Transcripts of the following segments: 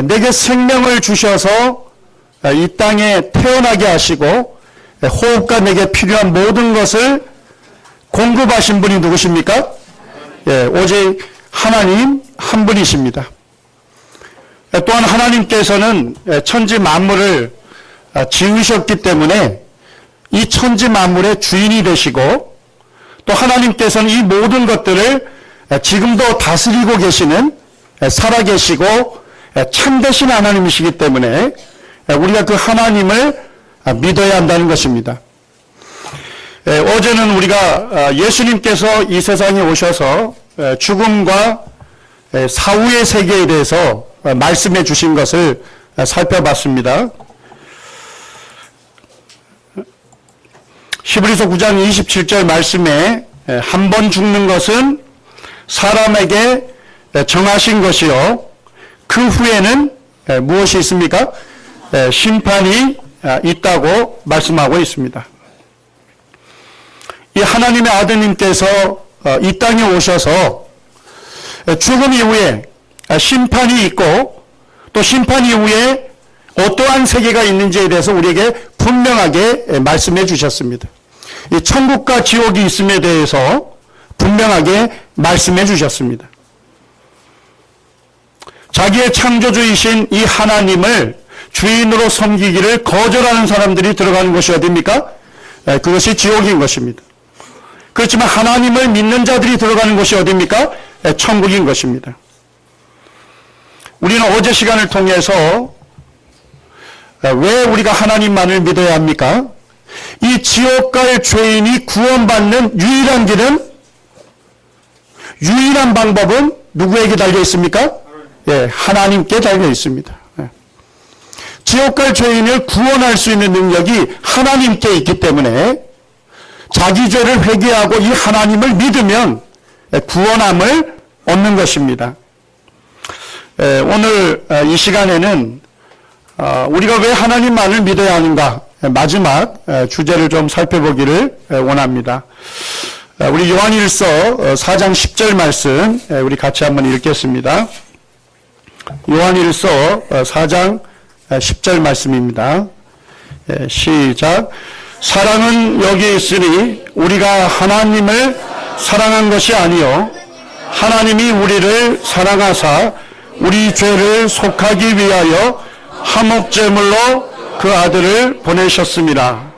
내게 생명을 주셔서 이 땅에 태어나게 하시고 호흡과 내게 필요한 모든 것을 공급하신 분이 누구십니까? 오직 하나님 한 분이십니다. 또한 하나님께서는 천지 만물을 지으셨기 때문에 이 천지 만물의 주인이 되시고 또 하나님께서는 이 모든 것들을 지금도 다스리고 계시는 살아계시고 참되신 하나님이시기 때문에 우리가 그 하나님을 믿어야 한다는 것입니다. 어제는 우리가 예수님께서 이 세상에 오셔서 죽음과 사후의 세계에 대해서 말씀해 주신 것을 살펴봤습니다. 히브리서 9장 27절 말씀에 한 번 죽는 것은 사람에게 정하신 것이요 그 후에는 무엇이 있습니까? 심판이 있다고 말씀하고 있습니다. 이 하나님의 아드님께서 이 땅에 오셔서 죽음 이후에 심판이 있고 또 심판 이후에 어떠한 세계가 있는지에 대해서 우리에게 분명하게 말씀해 주셨습니다. 이 천국과 지옥이 있음에 대해서 분명하게 말씀해 주셨습니다. 자기의 창조주이신 이 하나님을 주인으로 섬기기를 거절하는 사람들이 들어가는 것이 어디입니까? 그것이 지옥인 것입니다. 그렇지만 하나님을 믿는 자들이 들어가는 곳이 어디입니까? 천국인 것입니다. 우리는 어제 시간을 통해서 왜 우리가 하나님만을 믿어야 합니까? 이 지옥 갈 죄인이 구원받는 유일한 길은, 유일한 방법은 누구에게 달려 있습니까? 하나님께 달려 있습니다. 지옥 갈 죄인을 구원할 수 있는 능력이 하나님께 있기 때문에 자기 죄를 회개하고 이 하나님을 믿으면 구원함을 얻는 것입니다. 오늘 이 시간에는 우리가 왜 하나님만을 믿어야 하는가 마지막 주제를 좀 살펴보기를 원합니다. 우리 요한일서 4장 10절 말씀 우리 같이 한번 읽겠습니다. 요한일서 4장 10절 말씀입니다. 시작. 사랑은 여기 있으니 우리가 하나님을 사랑한 것이 아니요 하나님이 우리를 사랑하사 우리 죄를 속하기 위하여 화목제물로 그 아들을 보내셨습니다.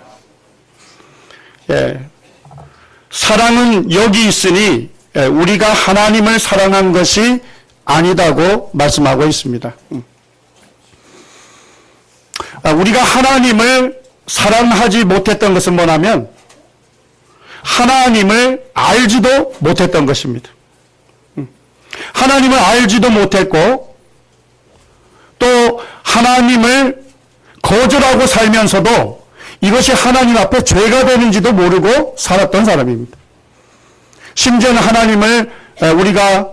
사랑은 여기 있으니 우리가 하나님을 사랑한 것이 아니다고 말씀하고 있습니다. 우리가 하나님을 사랑하지 못했던 것은 뭐냐면 하나님을 알지도 못했던 것입니다. 하나님을 알지도 못했고 또 하나님을 거절하고 살면서도 이것이 하나님 앞에 죄가 되는지도 모르고 살았던 사람입니다. 심지어는 하나님을 우리가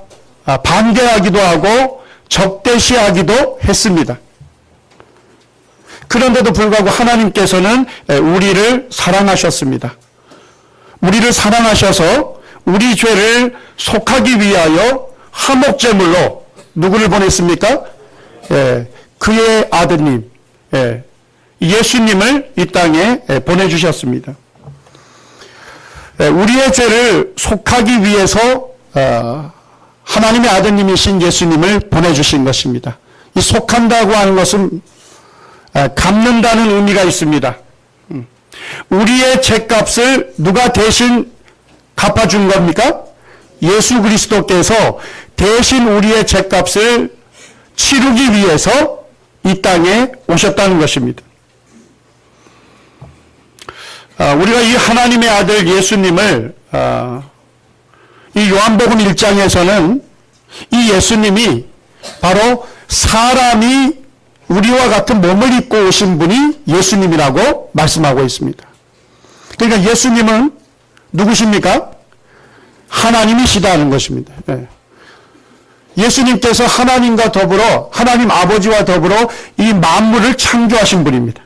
반대하기도 하고 적대시하기도 했습니다. 그런데도 불구하고 하나님께서는 우리를 사랑하셨습니다. 우리를 사랑하셔서 우리 죄를 속하기 위하여 화목제물로 누구를 보냈습니까? 그의 아드님 예수님을 이 땅에 보내주셨습니다. 우리의 죄를 속하기 위해서 하나님의 아드님이신 예수님을 보내주신 것입니다. 이 속한다고 하는 것은 갚는다는 의미가 있습니다. 우리의 죄값을 누가 대신 갚아준 겁니까? 예수 그리스도께서 대신 우리의 죄값을 치르기 위해서 이 땅에 오셨다는 것입니다. 우리가 이 하나님의 아들 예수님을 이 요한복음 1장에서는 이 예수님이 바로 사람이 우리와 같은 몸을 입고 오신 분이 예수님이라고 말씀하고 있습니다. 그러니까 예수님은 누구십니까? 하나님이시다는 것입니다. 예수님께서 하나님과 더불어 하나님 아버지와 더불어 이 만물을 창조하신 분입니다.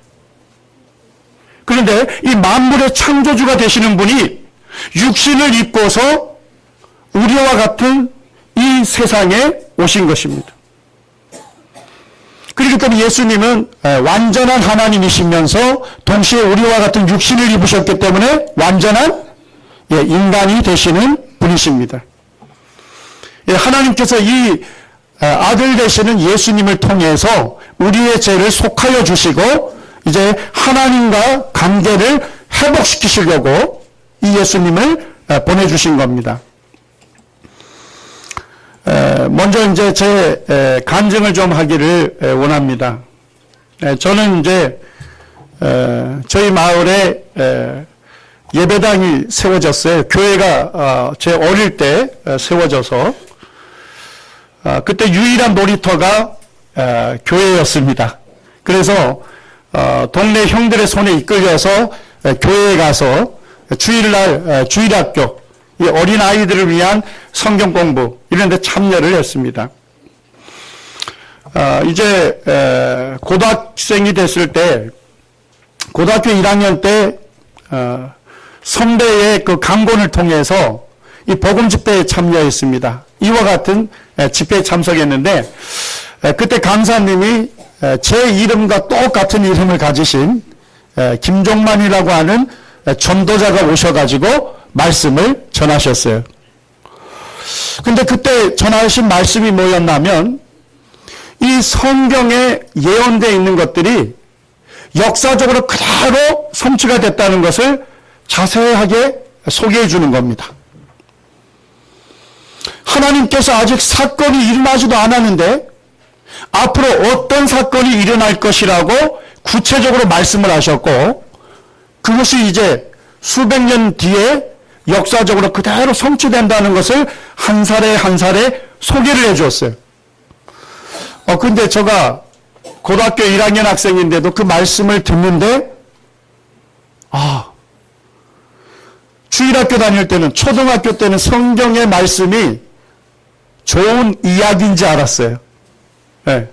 그런데 이 만물의 창조주가 되시는 분이 육신을 입고서 우리와 같은 이 세상에 오신 것입니다. 그렇기 때문에 예수님은 완전한 하나님이시면서 동시에 우리와 같은 육신을 입으셨기 때문에 완전한 인간이 되시는 분이십니다. 하나님께서 이 아들 되시는 예수님을 통해서 우리의 죄를 속하여 주시고 이제 하나님과 관계를 회복시키시려고 이 예수님을 보내주신 겁니다. 먼저 이제 제 간증을 좀 하기를 원합니다. 저는 이제 저희 마을에 예배당이 세워졌어요. 교회가 제 어릴 때 세워져서 그때 유일한 놀이터가 교회였습니다. 그래서 동네 형들의 손에 이끌려서 교회에 가서 주일날 주일학교, 이 어린 아이들을 위한 성경 공부 이런 데 참여를 했습니다. 이제 고등학생이 됐을 때 고등학교 1학년 때 선배의 그 강권을 통해서 이 복음 집회에 참여했습니다. 이와 같은 집회에 참석했는데 그때 강사님이 제 이름과 똑같은 이름을 가지신 김종만이라고 하는 전도자가 오셔가지고 말씀을 전하셨어요. 근데 그때 전하신 말씀이 뭐였냐면 이 성경에 예언되어 있는 것들이 역사적으로 그대로 성취가 됐다는 것을 자세하게 소개해 주는 겁니다. 하나님께서 아직 사건이 일어나지도 않았는데 앞으로 어떤 사건이 일어날 것이라고 구체적으로 말씀을 하셨고 그것이 이제 수백 년 뒤에 역사적으로 그대로 성취된다는 것을 한 살에 한 살에 소개를 해 주었어요. 근데 제가 고등학교 1학년 학생인데도 그 말씀을 듣는데 주일학교 다닐 때는 초등학교 때는 성경의 말씀이 좋은 이야기인지 알았어요. 네.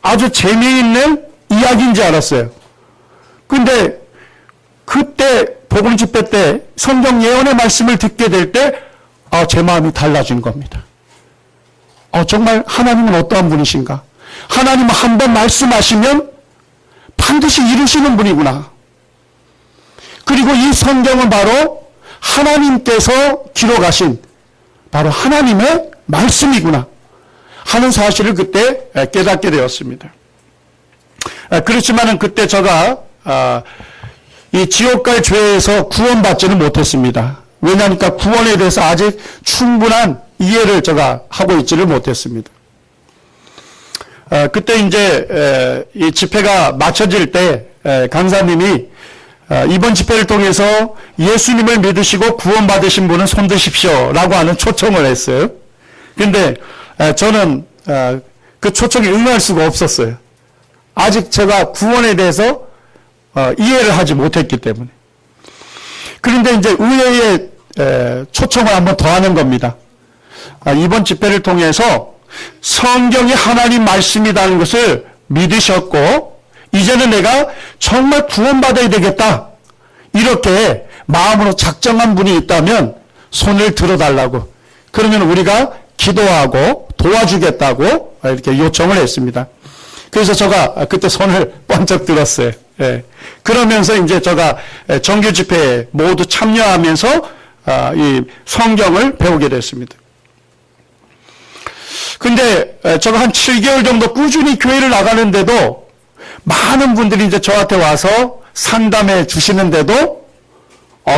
아주 재미있는 이야기인지 알았어요. 근데 그때 복음 집회 때 성경 예언의 말씀을 듣게 될 때 제 마음이 달라진 겁니다. 정말 하나님은 어떠한 분이신가? 하나님은 한 번 말씀하시면 반드시 이루시는 분이구나. 그리고 이 성경은 바로 하나님께서 기록하신 바로 하나님의 말씀이구나 하는 사실을 그때 깨닫게 되었습니다. 그렇지만은 그때 제가 이 지옥 갈 죄에서 구원받지는 못했습니다. 왜냐하니까 구원에 대해서 아직 충분한 이해를 제가 하고 있지를 못했습니다. 그때 이제 이 집회가 마쳐질 때 강사님이 이번 집회를 통해서 예수님을 믿으시고 구원받으신 분은 손 드십시오 라고 하는 초청을 했어요. 그런데 저는 그 초청에 응할 수가 없었어요. 아직 제가 구원에 대해서 이해를 하지 못했기 때문에. 그런데 이제 의회에 초청을 한번 더 하는 겁니다. 이번 집회를 통해서 성경이 하나님 말씀이라는 것을 믿으셨고 이제는 내가 정말 구원받아야 되겠다 이렇게 마음으로 작정한 분이 있다면 손을 들어달라고, 그러면 우리가 기도하고 도와주겠다고 이렇게 요청을 했습니다. 그래서 제가 그때 손을 번쩍 들었어요. 그러면서 이제 제가 정규 집회에 모두 참여하면서 이 성경을 배우게 됐습니다. 근데 제가 한 7개월 정도 꾸준히 교회를 나가는데도 많은 분들이 이제 저한테 와서 상담해 주시는데도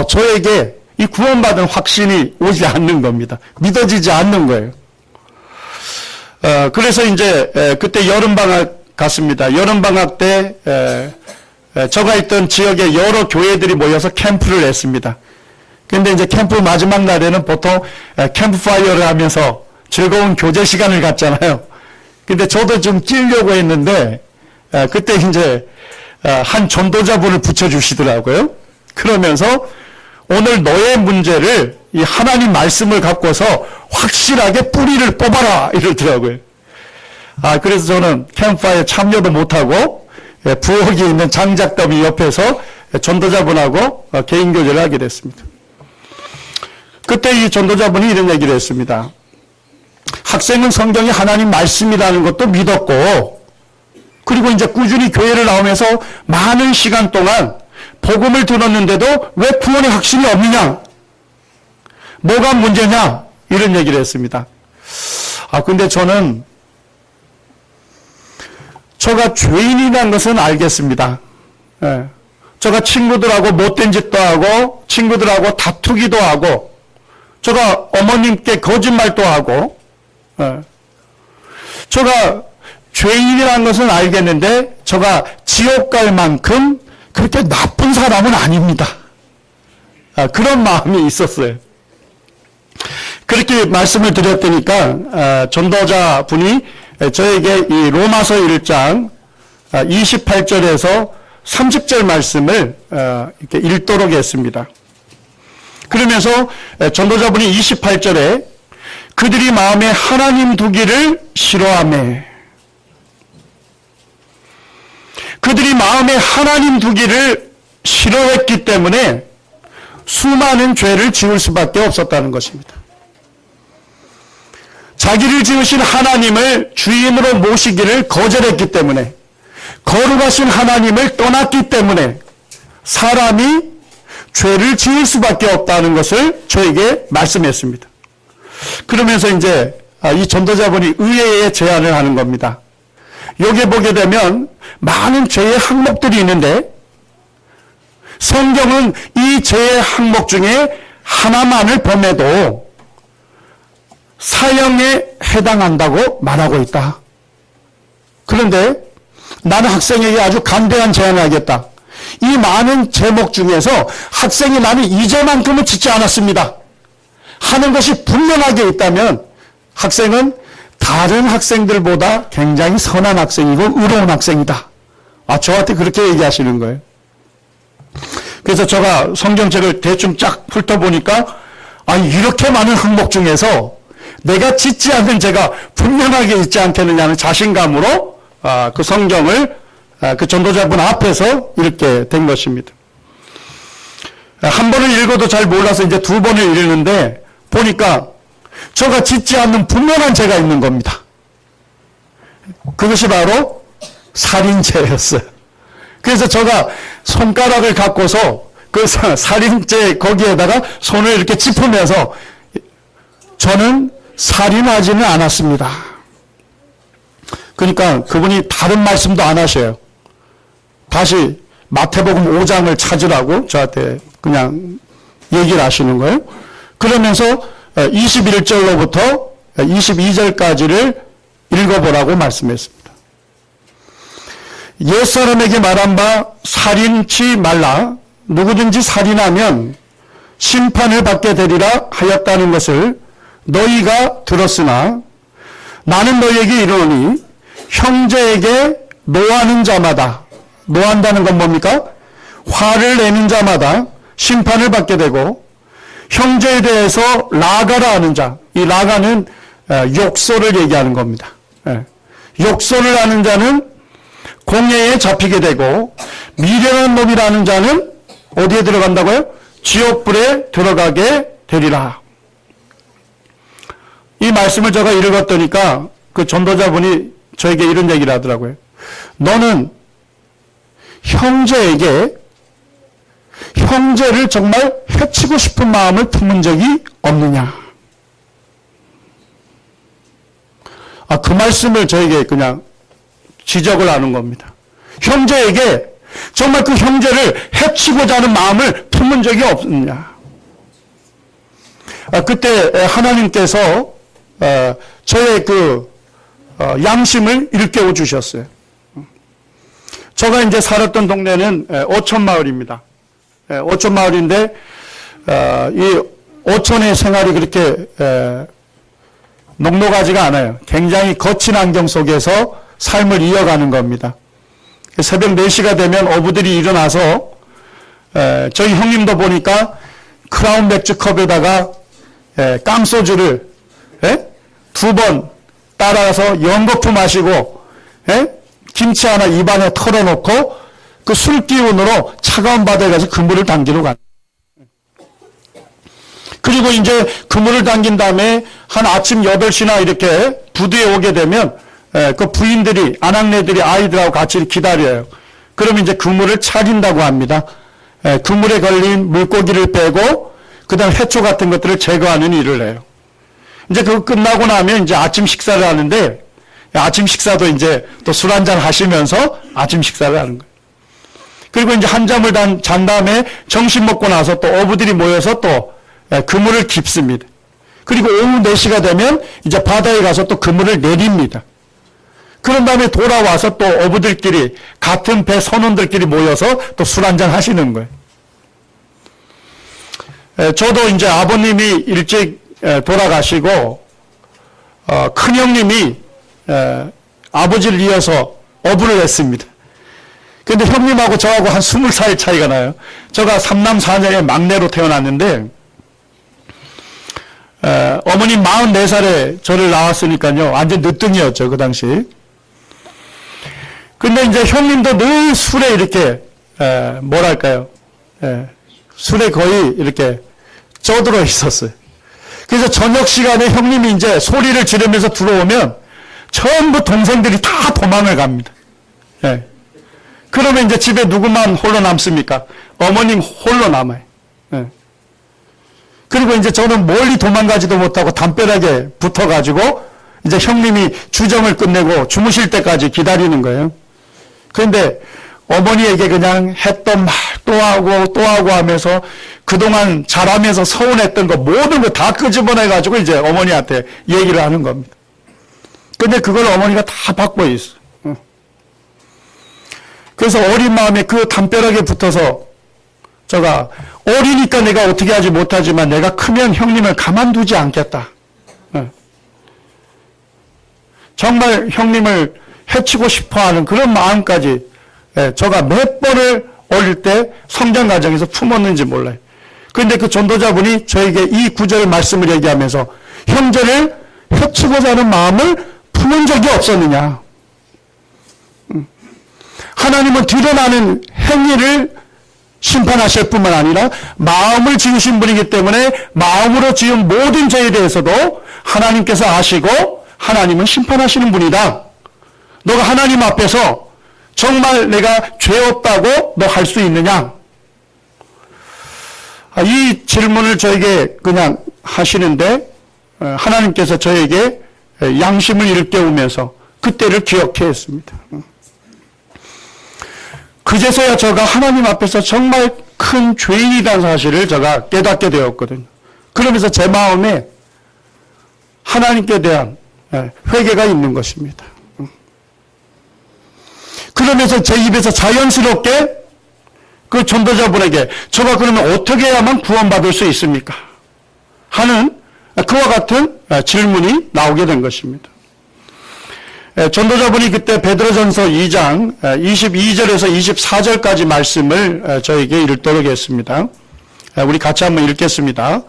저에게 이 구원받은 확신이 오지 않는 겁니다. 믿어지지 않는 거예요. 그래서 이제 그때 여름방학 갔습니다. 여름방학 때 제가 있던 지역에 여러 교회들이 모여서 캠프를 했습니다. 근데 이제 캠프 마지막 날에는 보통 캠프파이어를 하면서 즐거운 교제 시간을 갖잖아요. 근데 저도 좀 끼려고 했는데 그때 이제 한 전도자분을 붙여주시더라고요. 그러면서 오늘 너의 문제를 이 하나님 말씀을 갖고서 확실하게 뿌리를 뽑아라 이러더라고요. 그래서 저는 캠프파이어 참여도 못하고 부엌에 있는 장작더미 옆에서 전도자분하고 개인 교제를 하게 됐습니다. 그때 이 전도자분이 이런 얘기를 했습니다. 학생은 성경이 하나님 말씀이라는 것도 믿었고 그리고 이제 꾸준히 교회를 나오면서 많은 시간 동안 복음을 들었는데도 왜 구원의 확신이 없느냐? 뭐가 문제냐? 이런 얘기를 했습니다. 근데 저는 저가 죄인이라는 것은 알겠습니다. 예. 저가 친구들하고 못된 짓도 하고 친구들하고 다투기도 하고 저가 어머님께 거짓말도 하고 저가 죄인이라는 것은 알겠는데 저가 지옥 갈 만큼 그렇게 나쁜 사람은 아닙니다. 그런 마음이 있었어요. 그렇게 말씀을 드렸더니까 전도자 분이 저에게 이 로마서 1장 28절에서 30절 말씀을 이렇게 읽도록 했습니다. 그러면서 전도자분이 28절에 그들이 마음에 하나님 두기를 싫어하며 그들이 마음에 하나님 두기를 싫어했기 때문에 수많은 죄를 지을 수밖에 없었다는 것입니다. 자기를 지으신 하나님을 주인으로 모시기를 거절했기 때문에 거룩하신 하나님을 떠났기 때문에 사람이 죄를 지을 수밖에 없다는 것을 저에게 말씀했습니다. 그러면서 이제 이 전도자분이 의외의 제안을 하는 겁니다. 여기에 보게 되면 많은 죄의 항목들이 있는데 성경은 이 죄의 항목 중에 하나만을 범해도 사형에 해당한다고 말하고 있다. 그런데 나는 학생에게 아주 간대한 제안을 하겠다. 이 많은 제목 중에서 학생이 나는 이 죄만큼은 짓지 않았습니다 하는 것이 분명하게 있다면 학생은 다른 학생들보다 굉장히 선한 학생이고 의로운 학생이다. 저한테 그렇게 얘기하시는 거예요. 그래서 제가 성경책을 대충 쫙 훑어보니까 이렇게 많은 항목 중에서 내가 짓지 않는 죄가 분명하게 있지 않겠느냐는 자신감으로 그 성경을 그 전도자분 앞에서 읽게 된 것입니다. 한 번을 읽어도 잘 몰라서 이제 두 번을 읽는데 보니까 저가 짓지 않는 분명한 죄가 있는 겁니다. 그것이 바로 살인죄였어요. 그래서 제가 손가락을 갖고서 그 살인죄 거기에다가 손을 이렇게 짚으면서 저는 살인하지는 않았습니다. 그러니까 그분이 다른 말씀도 안 하셔요. 다시 마태복음 5장을 찾으라고 저한테 그냥 얘기를 하시는 거예요. 그러면서 21절로부터 22절까지를 읽어보라고 말씀했습니다. 옛사람에게 말한 바 살인치 말라. 누구든지 살인하면 심판을 받게 되리라 하였다는 것을 너희가 들었으나 나는 너희에게 이르노니 형제에게 노하는 자마다, 노한다는 건 뭡니까? 화를 내는 자마다 심판을 받게 되고 형제에 대해서 라가라 하는 자, 이 라가는 욕설을 얘기하는 겁니다. 욕설을 하는 자는 공회에 잡히게 되고 미련한 놈이라는 자는 어디에 들어간다고요? 지옥불에 들어가게 되리라. 이 말씀을 제가 읽었더니까 그 전도자분이 저에게 이런 얘기를 하더라고요. 너는 형제에게 형제를 정말 해치고 싶은 마음을 품은 적이 없느냐? 그 말씀을 저에게 그냥 지적을 하는 겁니다. 형제에게 정말 그 형제를 해치고자 하는 마음을 품은 적이 없느냐? 그때 하나님께서 저의 그 양심을 일깨워 주셨어요. 제가 이제 살았던 동네는 오촌마을입니다. 오촌마을인데 이 오촌의 생활이 그렇게 녹록하지가 않아요. 굉장히 거친 환경 속에서 삶을 이어가는 겁니다. 새벽 4시가 되면 어부들이 일어나서 저희 형님도 보니까 크라운 맥주컵에다가 깡소주를 2번 따라서 연거푸 마시고 김치 하나 입안에 털어놓고 그 술 기운으로 차가운 바다에 가서 그물을 당기러 간. 그리고 이제 그물을 당긴 다음에 한 아침 8시나 이렇게 부두에 오게 되면 그 부인들이, 아낙네들이 아이들하고 같이 기다려요. 그러면 이제 그물을 차린다고 합니다. 그물에 걸린 물고기를 빼고 그다음 해초 같은 것들을 제거하는 일을 해요. 이제 그거 끝나고 나면 이제 아침 식사를 하는데, 아침 식사도 이제 또 술 한잔 하시면서 아침 식사를 하는 거예요. 그리고 이제 한잠을 잔 다음에 점심 먹고 나서 또 어부들이 모여서 또 그물을 깁습니다. 그리고 오후 4시가 되면 이제 바다에 가서 또 그물을 내립니다. 그런 다음에 돌아와서 또 어부들끼리, 같은 배 선원들끼리 모여서 또 술 한잔 하시는 거예요. 저도 이제 아버님이 일찍 돌아가시고, 큰형님이 아버지를 이어서 어부를 했습니다. 근데 형님하고 저하고 한 20살 차이가 나요. 제가 3남 4녀의 막내로 태어났는데, 어머님 44살에 저를 낳았으니까요. 완전 늦둥이였죠, 그 당시. 근데 이제 형님도 늘 술에 이렇게, 뭐랄까요. 술에 거의 이렇게 쪄들어 있었어요. 그래서 저녁 시간에 형님이 이제 소리를 지르면서 들어오면 전부 동생들이 다 도망을 갑니다. 예. 그러면 이제 집에 누구만 홀로 남습니까? 어머님 홀로 남아요. 예. 그리고 이제 저는 멀리 도망가지도 못하고 담벼락에 붙어가지고 이제 형님이 주정을 끝내고 주무실 때까지 기다리는 거예요. 그런데 어머니에게 그냥 했던 말 또 하고 하면서 그동안 잘하면서 서운했던 거 모든 거 다 끄집어내가지고 이제 어머니한테 얘기를 하는 겁니다. 근데 그걸 어머니가 다 받고 있어요. 그래서 어린 마음에 그 담벼락에 붙어서 제가 어리니까 내가 어떻게 하지 못하지만 내가 크면 형님을 가만두지 않겠다. 정말 형님을 해치고 싶어하는 그런 마음까지 제가 몇 번을 어릴 때 성장 과정에서 품었는지 몰라요. 그런데 그 전도자분이 저에게 이 구절 말씀을 얘기하면서 형제를 해치고자 하는 마음을 품은 적이 없었느냐. 하나님은 드러나는 행위를 심판하실 뿐만 아니라 마음을 지으신 분이기 때문에 마음으로 지은 모든 죄에 대해서도 하나님께서 아시고 하나님은 심판하시는 분이다. 너가 하나님 앞에서 정말 내가 죄 없다고 너 할 수 있느냐? 이 질문을 저에게 그냥 하시는데 하나님께서 저에게 양심을 일깨우면서 그때를 기억해 했습니다. 그제서야 제가 하나님 앞에서 정말 큰 죄인이라는 사실을 제가 깨닫게 되었거든요. 그러면서 제 마음에 하나님께 대한 회개가 있는 것입니다. 그러면서 제 입에서 자연스럽게 그 전도자분에게 제가 그러면 어떻게 해야만 구원받을 수 있습니까? 하는 그와 같은 질문이 나오게 된 것입니다. 전도자분이 그때 베드로전서 2장 22절에서 24절까지 말씀을 저에게 읽도록 했습니다. 우리 같이 한번 읽겠습니다.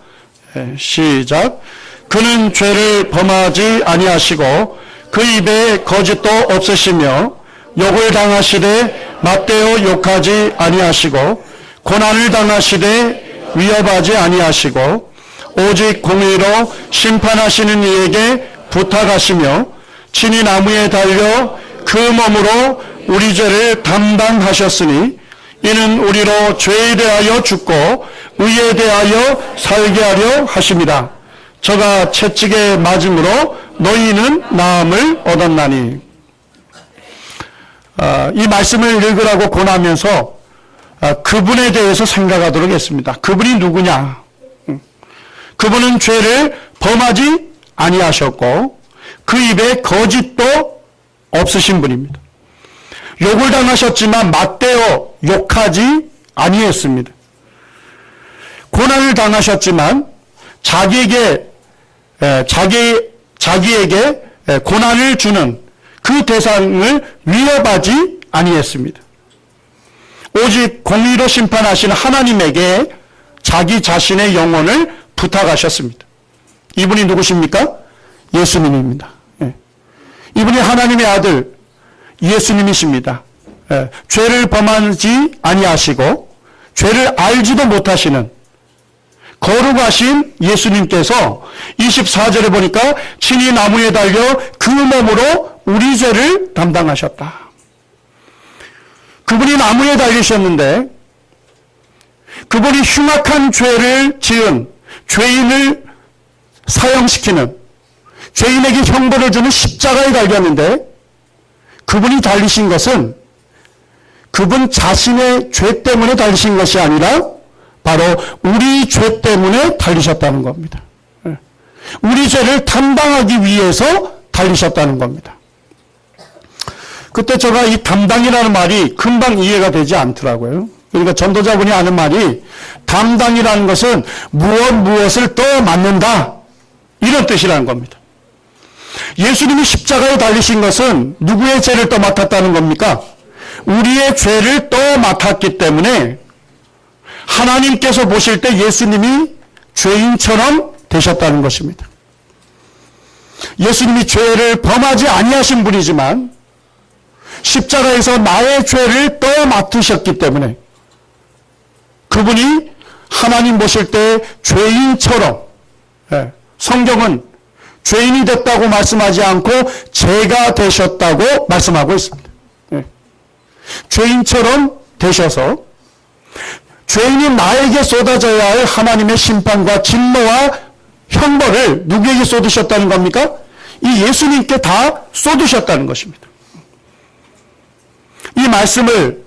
시작. 그는 죄를 범하지 아니하시고 그 입에 거짓도 없으시며 욕을 당하시되 맞대어 욕하지 아니하시고 고난을 당하시되 위협하지 아니하시고 오직 공의로 심판하시는 이에게 부탁하시며 친히 나무에 달려 그 몸으로 우리 죄를 담당하셨으니 이는 우리로 죄에 대하여 죽고 의에 대하여 살게 하려 하십니다. 저가 채찍에 맞음으로 너희는 나음을 얻었나니. 이 말씀을 읽으라고 권하면서 그분에 대해서 생각하도록 했습니다. 그분이 누구냐? 그분은 죄를 범하지 아니하셨고 그 입에 거짓도 없으신 분입니다. 욕을 당하셨지만 맞대어 욕하지 아니했습니다. 고난을 당하셨지만 자기에게 고난을 주는 그 대상을 위협하지 아니했습니다. 오직 공의로 심판하시는 하나님에게 자기 자신의 영혼을 부탁하셨습니다. 이분이 누구십니까? 예수님입니다. 이분이 하나님의 아들 예수님이십니다. 죄를 범하지 아니하시고 죄를 알지도 못하시는 거룩하신 예수님께서 24절에 보니까 친히 나무에 달려 그 몸으로 우리 죄를 담당하셨다. 그분이 나무에 달리셨는데 그분이 흉악한 죄를 지은 죄인을 사형시키는, 죄인에게 형벌을 주는 십자가에 달렸는데 그분이 달리신 것은 그분 자신의 죄 때문에 달리신 것이 아니라 바로 우리 죄 때문에 달리셨다는 겁니다. 우리 죄를 담당하기 위해서 달리셨다는 겁니다. 그때 제가 이 담당이라는 말이 금방 이해가 되지 않더라고요. 그러니까 전도자분이 하는 말이 담당이라는 것은 무엇을 또 맡는다, 이런 뜻이라는 겁니다. 예수님이 십자가에 달리신 것은 누구의 죄를 또 맡았다는 겁니까? 우리의 죄를 또 맡았기 때문에 하나님께서 보실 때 예수님이 죄인처럼 되셨다는 것입니다. 예수님이 죄를 범하지 아니하신 분이지만 십자가에서 나의 죄를 또 맡으셨기 때문에 그분이 하나님 보실 때 죄인처럼, 성경은 죄인이 됐다고 말씀하지 않고 죄가 되셨다고 말씀하고 있습니다. 죄인처럼 되셔서 죄인이 나에게 쏟아져야 할 하나님의 심판과 진노와 형벌을 누구에게 쏟으셨다는 겁니까? 이 예수님께 다 쏟으셨다는 것입니다. 이 말씀을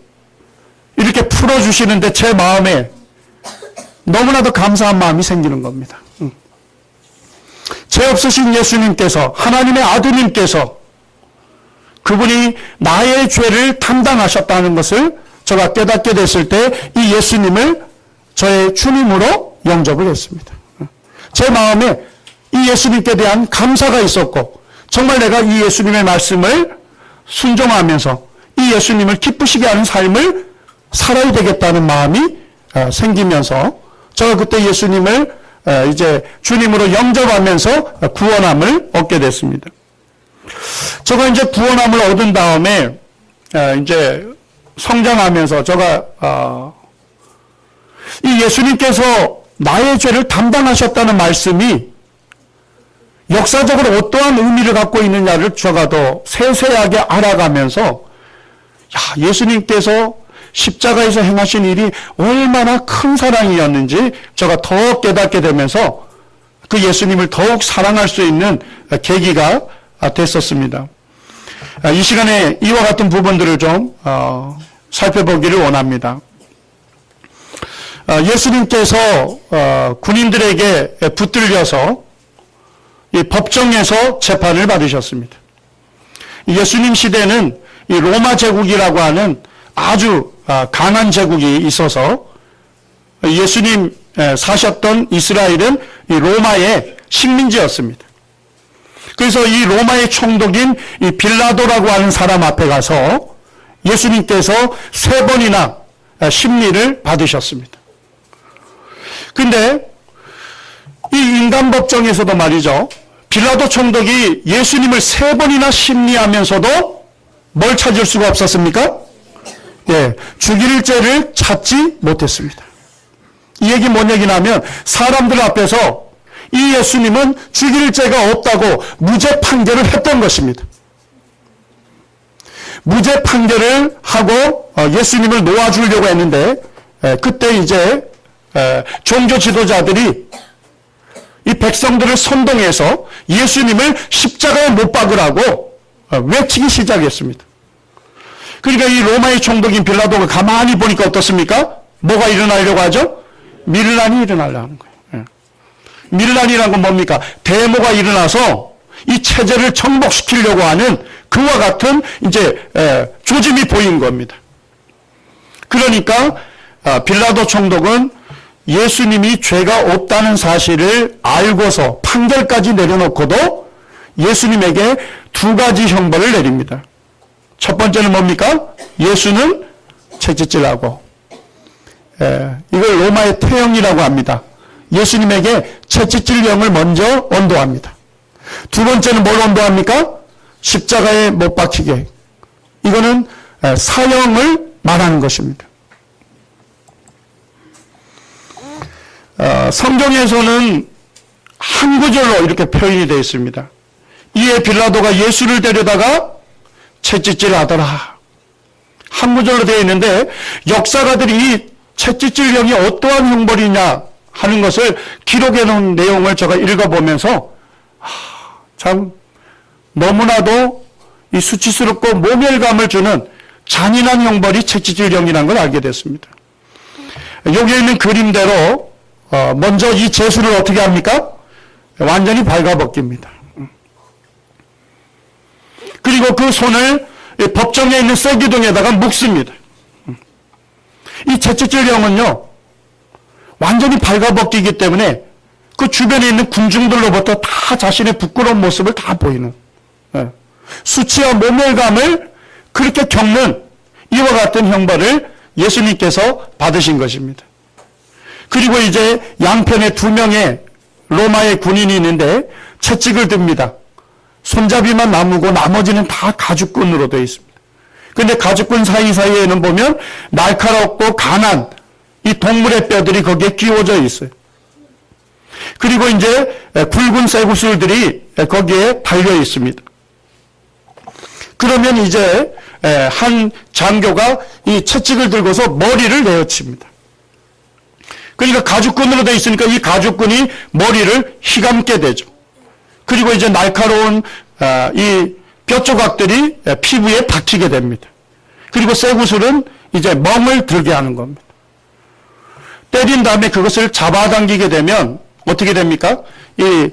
이렇게 풀어주시는데 제 마음에 너무나도 감사한 마음이 생기는 겁니다. 죄 없으신 예수님께서, 하나님의 아드님께서 그분이 나의 죄를 담당하셨다는 것을 제가 깨닫게 됐을 때 이 예수님을 저의 주님으로 영접을 했습니다. 제 마음에 이 예수님께 대한 감사가 있었고 정말 내가 이 예수님의 말씀을 순종하면서 이 예수님을 기쁘시게 하는 삶을 살아야 되겠다는 마음이 생기면서 제가 그때 예수님을 이제 주님으로 영접하면서 구원함을 얻게 됐습니다. 제가 이제 구원함을 얻은 다음에 이제 성장하면서 제가 이 예수님께서 나의 죄를 담당하셨다는 말씀이 역사적으로 어떠한 의미를 갖고 있느냐를 제가 더 세세하게 알아가면서 예수님께서 십자가에서 행하신 일이 얼마나 큰 사랑이었는지 제가 더 깨닫게 되면서 그 예수님을 더욱 사랑할 수 있는 계기가 됐었습니다. 이 시간에 이와 같은 부분들을 좀 살펴보기를 원합니다. 예수님께서 군인들에게 붙들려서 이 법정에서 재판을 받으셨습니다. 예수님 시대는 이 로마 제국이라고 하는 아주 강한 제국이 있어서 예수님 사셨던 이스라엘은 이 로마의 식민지였습니다. 그래서 이 로마의 총독인 이 빌라도라고 하는 사람 앞에 가서 예수님께서 3번이나 심리를 받으셨습니다. 근데 이 인간 법정에서도 말이죠, 빌라도 총독이 예수님을 3번이나 심리하면서도 뭘 찾을 수가 없었습니까? 죽일 죄를 찾지 못했습니다. 이 얘기 뭔 얘기냐면 사람들 앞에서 이 예수님은 죽일 죄가 없다고 무죄 판결을 했던 것입니다. 무죄 판결을 하고 예수님을 놓아주려고 했는데 그때 이제 종교 지도자들이 이 백성들을 선동해서 예수님을 십자가에 못 박으라고 외치기 시작했습니다. 그러니까 이 로마의 총독인 빌라도가 가만히 보니까 어떻습니까? 뭐가 일어나려고 하죠? 밀란이 일어나려고 하는 거예요. 밀란이라는 건 뭡니까? 데모가 일어나서 이 체제를 정복시키려고 하는 그와 같은 이제 조짐이 보인 겁니다. 그러니까 빌라도 총독은 예수님이 죄가 없다는 사실을 알고서 판결까지 내려놓고도 예수님에게 2가지 형벌을 내립니다. 첫 번째는 뭡니까? 예수는 채찍질하고, 이걸 로마의 태형이라고 합니다. 예수님에게 채찍질령을 먼저 언도합니다. 2번째는 뭘 언도합니까? 십자가에 못 박히게. 이거는 사형을 말하는 것입니다. 성경에서는 한 구절로 이렇게 표현이 되어 있습니다. 이에 빌라도가 예수를 데려다가 채찍질하더라. 한 구절로 되어 있는데 역사가들이 이 채찍질령이 어떠한 형벌이냐 하는 것을 기록해 놓은 내용을 제가 읽어보면서 참 너무나도 이 수치스럽고 모멸감을 주는 잔인한 형벌이 채찍질령이라는 걸 알게 됐습니다. 여기 있는 그림대로 먼저 이 제수를 어떻게 합니까? 완전히 발가벗깁니다. 그리고 그 손을 법정에 있는 쇠기둥에다가 묶습니다. 이 채찍질령은요, 완전히 발가벗기기 때문에 그 주변에 있는 군중들로부터 다 자신의 부끄러운 모습을 다 보이는, 수치와 모멸감을 그렇게 겪는 이와 같은 형벌을 예수님께서 받으신 것입니다. 그리고 이제 양편에 2명의 로마의 군인이 있는데 채찍을 듭니다. 손잡이만 나무고 나머지는 다 가죽끈으로 되어 있습니다. 그런데 가죽끈 사이사이에는 보면 날카롭고 간한 이 동물의 뼈들이 거기에 끼워져 있어요. 그리고 이제 굵은 쇠구슬들이 거기에 달려 있습니다. 그러면 이제 한 장교가 이 채찍을 들고서 머리를 내어칩니다. 그러니까 가죽끈으로 되어 있으니까 이 가죽끈이 머리를 휘감게 되죠. 그리고 이제 날카로운 이 뼈 조각들이 피부에 박히게 됩니다. 그리고 쇠구슬은 이제 멍을 들게 하는 겁니다. 때린 다음에 그것을 잡아당기게 되면 어떻게 됩니까? 이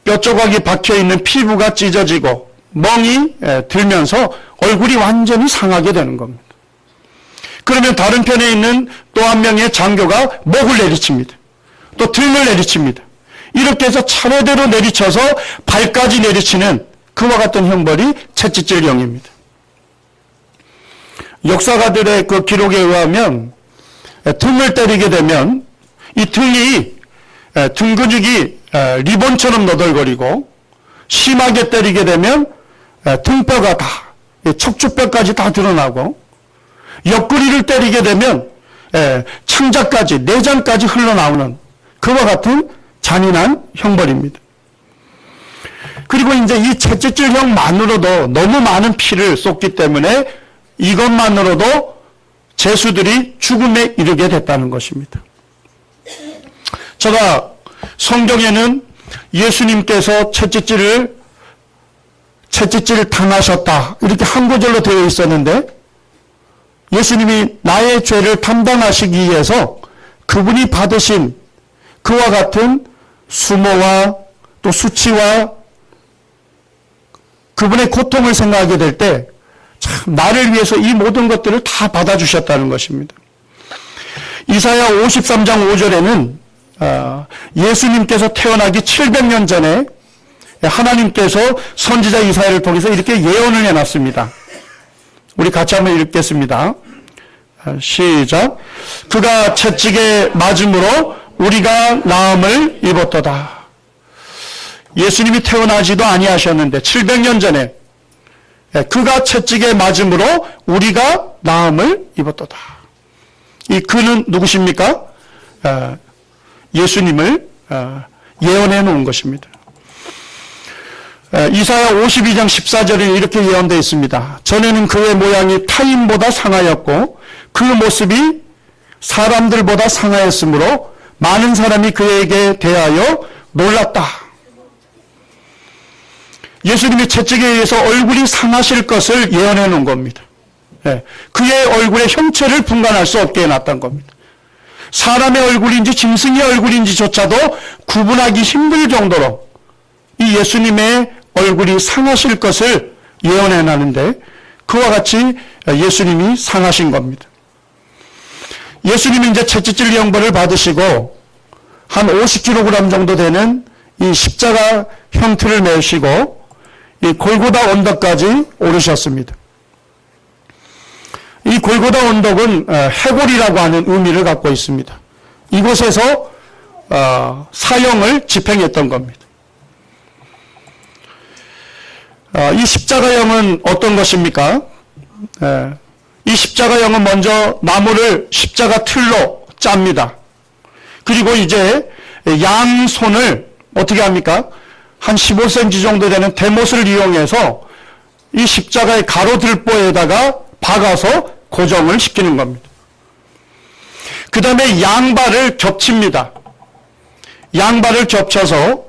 뼈 조각이 박혀 있는 피부가 찢어지고 멍이 들면서 얼굴이 완전히 상하게 되는 겁니다. 그러면 다른 편에 있는 또 한 명의 장교가 목을 내리칩니다. 또 등을 내리칩니다. 이렇게 해서 차례대로 내리쳐서 발까지 내리치는 그와 같은 형벌이 채찍질령입니다. 역사가들의 그 기록에 의하면 등을 때리게 되면 이 등이 등 근육이 리본처럼 너덜거리고 심하게 때리게 되면 등뼈가 다 척추뼈까지 다 드러나고 옆구리를 때리게 되면 창자까지 내장까지 흘러나오는 그와 같은 잔인한 형벌입니다. 그리고 이제 이 채찍질형만으로도 너무 많은 피를 쏟기 때문에 이것만으로도 제수들이 죽음에 이르게 됐다는 것입니다. 제가 성경에는 예수님께서 채찍질을 당하셨다 이렇게 한 구절로 되어 있었는데 예수님이 나의 죄를 담당하시기 위해서 그분이 받으신 그와 같은 수모와 또 수치와 그분의 고통을 생각하게 될 때 참 나를 위해서 이 모든 것들을 다 받아주셨다는 것입니다. 이사야 53장 5절에는 예수님께서 태어나기 700년 전에 하나님께서 선지자 이사야를 통해서 이렇게 예언을 해놨습니다. 우리 같이 한번 읽겠습니다. 시작. 그가 채찍에 맞음으로 우리가 나음을 입었도다. 예수님이 태어나지도 아니하셨는데 700년 전에 그가 채찍에 맞음으로 우리가 나음을 입었도다. 이 그는 누구십니까? 예수님을 예언해 놓은 것입니다. 이사야 52장 14절에 이렇게 예언되어 있습니다. 전에는 그의 모양이 타인보다 상하였고 그 모습이 사람들보다 상하였으므로 많은 사람이 그에게 대하여 놀랐다. 예수님이 채찍에 의해서 얼굴이 상하실 것을 예언해 놓은 겁니다. 그의 얼굴의 형체를 분간할 수 없게 해놨던 겁니다. 사람의 얼굴인지 짐승의 얼굴인지조차도 구분하기 힘들 정도로 이 예수님의 얼굴이 상하실 것을 예언해 놨는데 그와 같이 예수님이 상하신 겁니다. 예수님이 이제 채찍질 형벌을 받으시고 한 50kg 정도 되는 이 십자가 형틀을 메시고 이 골고다 언덕까지 오르셨습니다. 이 골고다 언덕은 해골이라고 하는 의미를 갖고 있습니다. 이곳에서 사형을 집행했던 겁니다. 이 십자가형은 어떤 것입니까? 이 십자가형은 먼저 나무를 십자가 틀로 짭니다. 그리고 이제 양손을 어떻게 합니까? 한 15cm 정도 되는 대못을 이용해서 이 십자가의 가로들보에다가 박아서 고정을 시키는 겁니다. 그 다음에 양발을 겹칩니다. 양발을 겹쳐서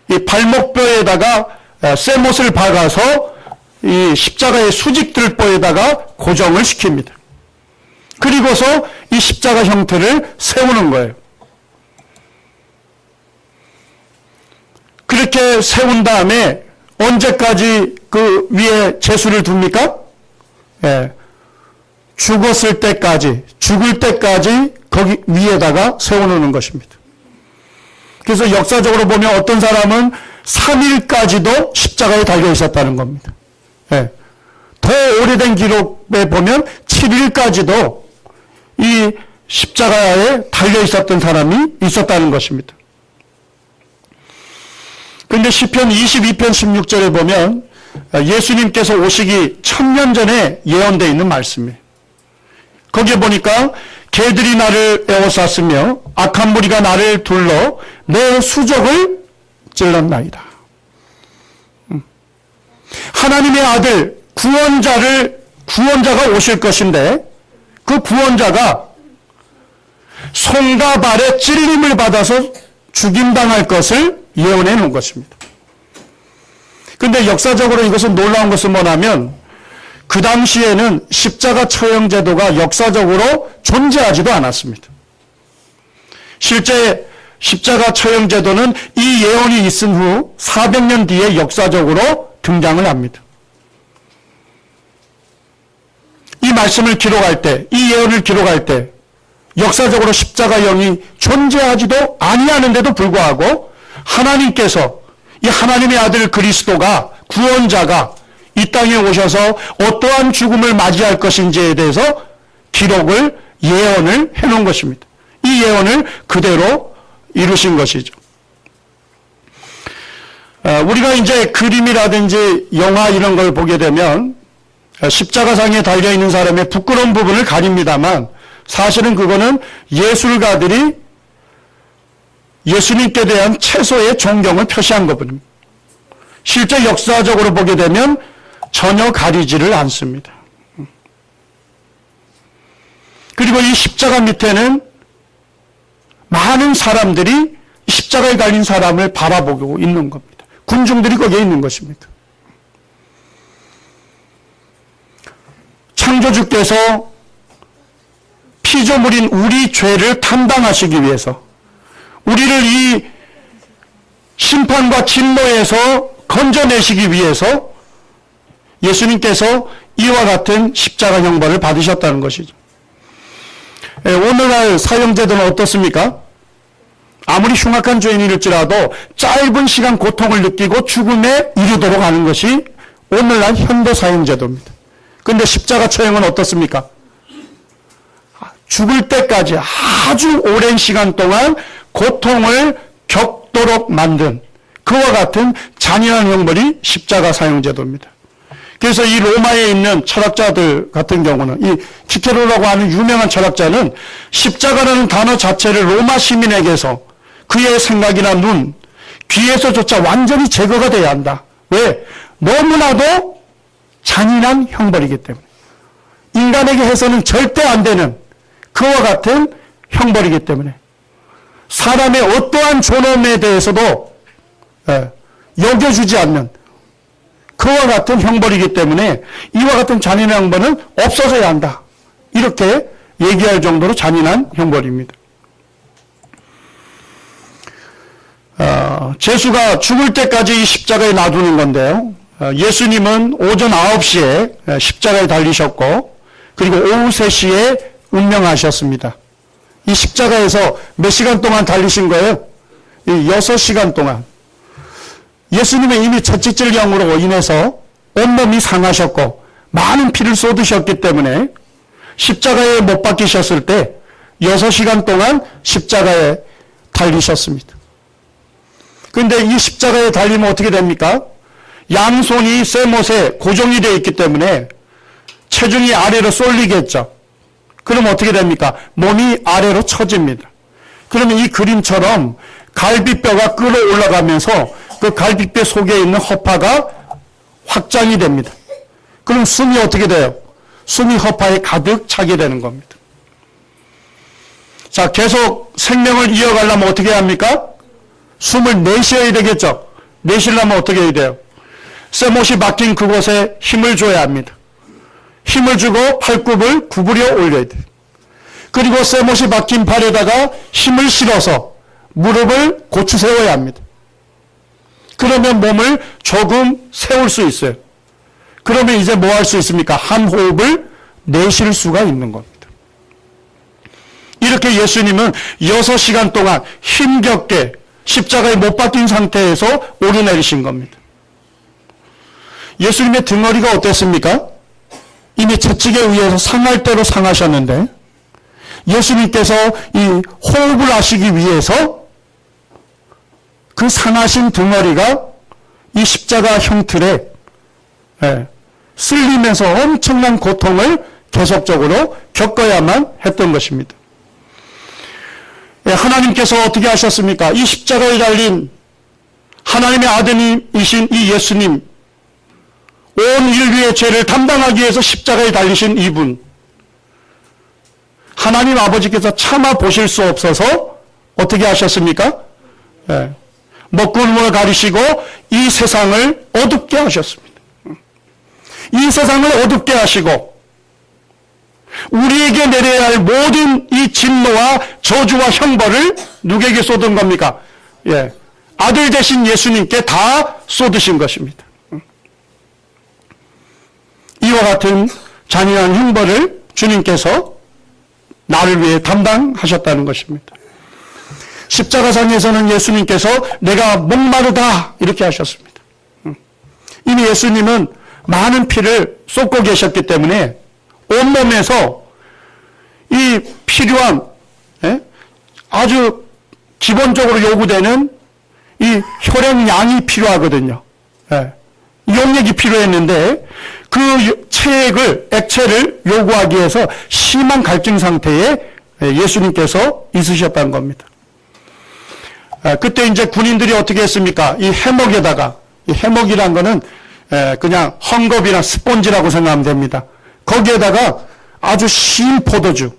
이 발목뼈에다가 쇠못을 박아서 이 십자가의 수직들보에다가 고정을 시킵니다. 그리고서 이 십자가 형태를 세우는 거예요. 그렇게 세운 다음에 언제까지 그 위에 제수를 둡니까? 죽었을 때까지, 죽을 때까지 거기 위에다가 세워놓는 것입니다. 그래서 역사적으로 보면 어떤 사람은 3일까지도 십자가에 달려 있었다는 겁니다. 더 오래된 기록에 보면 7일까지도 이 십자가에 달려 있었던 사람이 있었다는 것입니다. 그런데 시편 22편 16절에 보면 예수님께서 오시기 1000년 전에 예언되어 있는 말씀이에요. 거기에 보니까 개들이 나를 에워쌌으며 악한 무리가 나를 둘러 내 수족을 찔렀나이다. 하나님의 아들 구원자가 오실 것인데 그 구원자가 손과 발에 찔림을 받아서 죽임당할 것을 예언해 놓은 것입니다. 그런데 역사적으로 이것은 놀라운 것은 뭐냐면 그 당시에는 십자가 처형 제도가 역사적으로 존재하지도 않았습니다. 실제 십자가 처형 제도는 이 예언이 있은 후 400년 뒤에 역사적으로 등장을 합니다. 이 말씀을 기록할 때, 이 예언을 기록할 때 역사적으로 십자가형이 존재하지도 아니하는데도 불구하고 하나님께서 이 하나님의 아들 그리스도가 구원자가 이 땅에 오셔서 어떠한 죽음을 맞이할 것인지에 대해서 기록을 예언을 해놓은 것입니다. 이 예언을 그대로 이루신 것이죠. 우리가 이제 그림이라든지 영화 이런 걸 보게 되면 십자가상에 달려있는 사람의 부끄러운 부분을 가립니다만 사실은 그거는 예술가들이 예수님께 대한 최소의 존경을 표시한 것뿐입니다. 실제 역사적으로 보게 되면 전혀 가리지를 않습니다. 그리고 이 십자가 밑에는 많은 사람들이 십자가에 달린 사람을 바라보고 있는 겁니다. 군중들이 거기에 있는 것입니다. 창조주께서 피조물인 우리 죄를 담당하시기 위해서 우리를 이 심판과 진노에서 건져내시기 위해서 예수님께서 이와 같은 십자가 형벌을 받으셨다는 것이죠. 오늘날 사형제도는 어떻습니까? 아무리 흉악한 죄인일지라도 짧은 시간 고통을 느끼고 죽음에 이르도록 하는 것이 오늘날 현대 사형제도입니다. 그런데 십자가 처형은 어떻습니까? 죽을 때까지 아주 오랜 시간 동안 고통을 겪도록 만든 그와 같은 잔인한 형벌이 십자가 사형제도입니다. 그래서 이 로마에 있는 철학자들 같은 경우는 이 키케로라고 하는 유명한 철학자는 십자가라는 단어 자체를 로마 시민에게서 그의 생각이나 눈, 귀에서조차 완전히 제거가 돼야 한다. 왜? 너무나도 잔인한 형벌이기 때문에. 인간에게 해서는 절대 안 되는 그와 같은 형벌이기 때문에 사람의 어떠한 존엄에 대해서도 여겨주지 않는 그와 같은 형벌이기 때문에 이와 같은 잔인한 형벌은 없어져야 한다. 이렇게 얘기할 정도로 잔인한 형벌입니다. 제수가 죽을 때까지 이 십자가에 놔두는 건데요. 예수님은 오전 9시에 십자가에 달리셨고 그리고 오후 3시에 운명하셨습니다. 이 십자가에서 몇 시간 동안 달리신 거예요? 6시간 동안. 예수님은 이미 채찍질염으로 인해서 온몸이 상하셨고 많은 피를 쏟으셨기 때문에 십자가에 못 박히셨을 때 6시간 동안 십자가에 달리셨습니다. 그런데 이 십자가에 달리면 어떻게 됩니까? 양손이 쇠못에 고정이 되어 있기 때문에 체중이 아래로 쏠리겠죠. 그럼 어떻게 됩니까? 몸이 아래로 처집니다. 그러면 이 그림처럼 갈비뼈가 끌어올라가면서 그 갈빗대 속에 있는 허파가 확장이 됩니다. 그럼 숨이 어떻게 돼요? 숨이 허파에 가득 차게 되는 겁니다. 자, 계속 생명을 이어가려면 어떻게 합니까? 숨을 내쉬어야 되겠죠. 내쉬려면 어떻게 해야 돼요? 쇠못이 박힌 그곳에 힘을 줘야 합니다. 힘을 주고 팔굽을 구부려 올려야 돼요. 그리고 쇠못이 박힌 발에다가 힘을 실어서 무릎을 고추 세워야 합니다. 그러면 몸을 조금 세울 수 있어요. 그러면 이제 뭐 할 수 있습니까? 한 호흡을 내쉴 수가 있는 겁니다. 이렇게 예수님은 6시간 동안 힘겹게 십자가에 못 박힌 상태에서 오르내리신 겁니다. 예수님의 등허리가 어땠습니까? 이미 채찍에 의해서 상할 대로 상하셨는데 예수님께서 이 호흡을 하시기 위해서 그 상하신 등허리가 이 십자가 형틀에 쓸리면서 엄청난 고통을 계속적으로 겪어야만 했던 것입니다. 하나님께서 어떻게 하셨습니까? 이 십자가에 달린 하나님의 아들이신 이 예수님, 온 인류의 죄를 담당하기 위해서 십자가에 달리신 이분, 하나님 아버지께서 참아 보실 수 없어서 어떻게 하셨습니까? 먹구름을 가리시고 이 세상을 어둡게 하셨습니다. 이 세상을 어둡게 하시고 우리에게 내려야 할 모든 이 진노와 저주와 형벌을 누구에게 쏟은 겁니까? 아들 되신 예수님께 다 쏟으신 것입니다. 이와 같은 잔인한 형벌을 주님께서 나를 위해 담당하셨다는 것입니다. 십자가상에서는 예수님께서 내가 목마르다 이렇게 하셨습니다. 이미 예수님은 많은 피를 쏟고 계셨기 때문에 온몸에서 이 필요한 아주 기본적으로 요구되는 이 혈액량이 필요하거든요. 용액이 필요했는데 그 액체를 요구하기 위해서 심한 갈증 상태에 예수님께서 있으셨다는 겁니다. 그때 이제 군인들이 어떻게 했습니까? 이 해먹에다가, 이 해먹이란 거는 그냥 헝겊이나 스폰지라고 생각하면 됩니다. 거기에다가 아주 신 포도주를,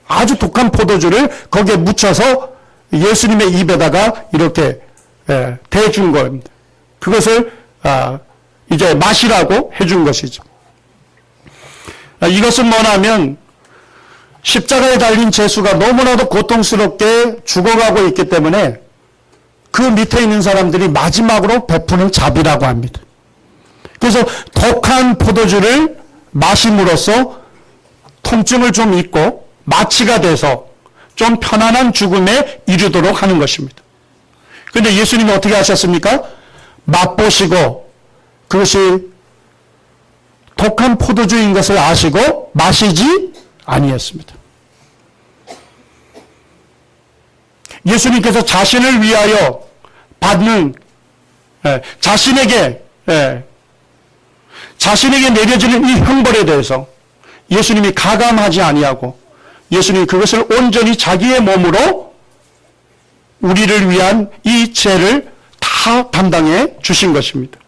아주 독한 포도주를 거기에 묻혀서 예수님의 입에다가 이렇게 대준 겁니다. 그것을 이제 마시라고 해준 것이죠. 이것은 뭐냐면 십자가에 달린 제수가 너무나도 고통스럽게 죽어가고 있기 때문에 그 밑에 있는 사람들이 마지막으로 베푸는 자비라고 합니다. 그래서 독한 포도주를 마심으로써 통증을 좀 잊고 마취가 돼서 좀 편안한 죽음에 이르도록 하는 것입니다. 그런데 예수님이 어떻게 하셨습니까? 맛보시고 그것이 독한 포도주인 것을 아시고 마시지 아니했습니다. 예수님께서 자신을 위하여 받는 자신에게 내려지는 이 형벌에 대해서 예수님이 가감하지 아니하고 예수님이 그것을 온전히 자기의 몸으로 우리를 위한 이 죄를 다 담당해 주신 것입니다.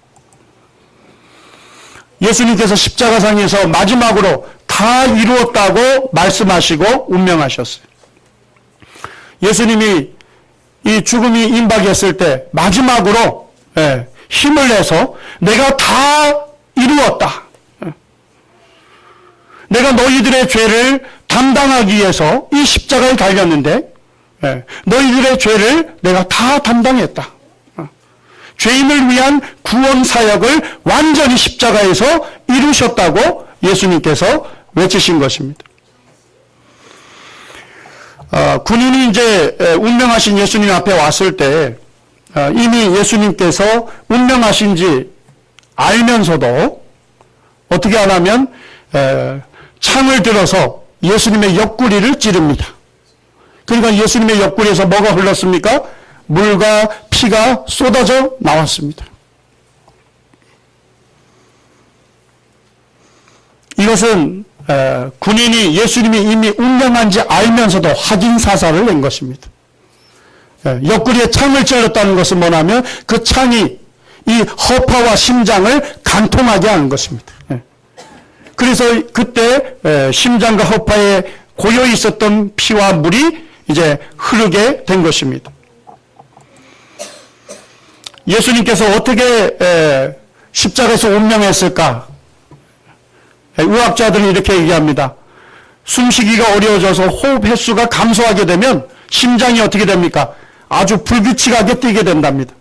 예수님께서 십자가상에서 마지막으로 다 이루었다고 말씀하시고 운명하셨어요. 예수님이 이 죽음이 임박했을 때 마지막으로 힘을 내서 내가 다 이루었다. 내가 너희들의 죄를 담당하기 위해서 이 십자가에 달렸는데 너희들의 죄를 내가 다 담당했다. 죄인을 위한 구원 사역을 완전히 십자가에서 이루셨다고 예수님께서 외치신 것입니다. 군인이 이제 운명하신 예수님 앞에 왔을 때 이미 예수님께서 운명하신지 알면서도 어떻게 하냐면 창을 들어서 예수님의 옆구리를 찌릅니다. 그러니까 예수님의 옆구리에서 뭐가 흘렀습니까? 물과 피가 쏟아져 나왔습니다. 이것은 군인이 예수님이 이미 운명한지 알면서도 확인 사살을 낸 것입니다. 옆구리에 창을 찔렀다는 것은 뭐냐면 그 창이 이 허파와 심장을 간통하게 하는 것입니다. 그래서 그때 심장과 허파에 고여 있었던 피와 물이 이제 흐르게 된 것입니다. 예수님께서 어떻게 십자가에서 운명했을까? 의학자들은 이렇게 얘기합니다. 숨쉬기가 어려워져서 호흡 횟수가 감소하게 되면 심장이 어떻게 됩니까? 아주 불규칙하게 뛰게 된답니다.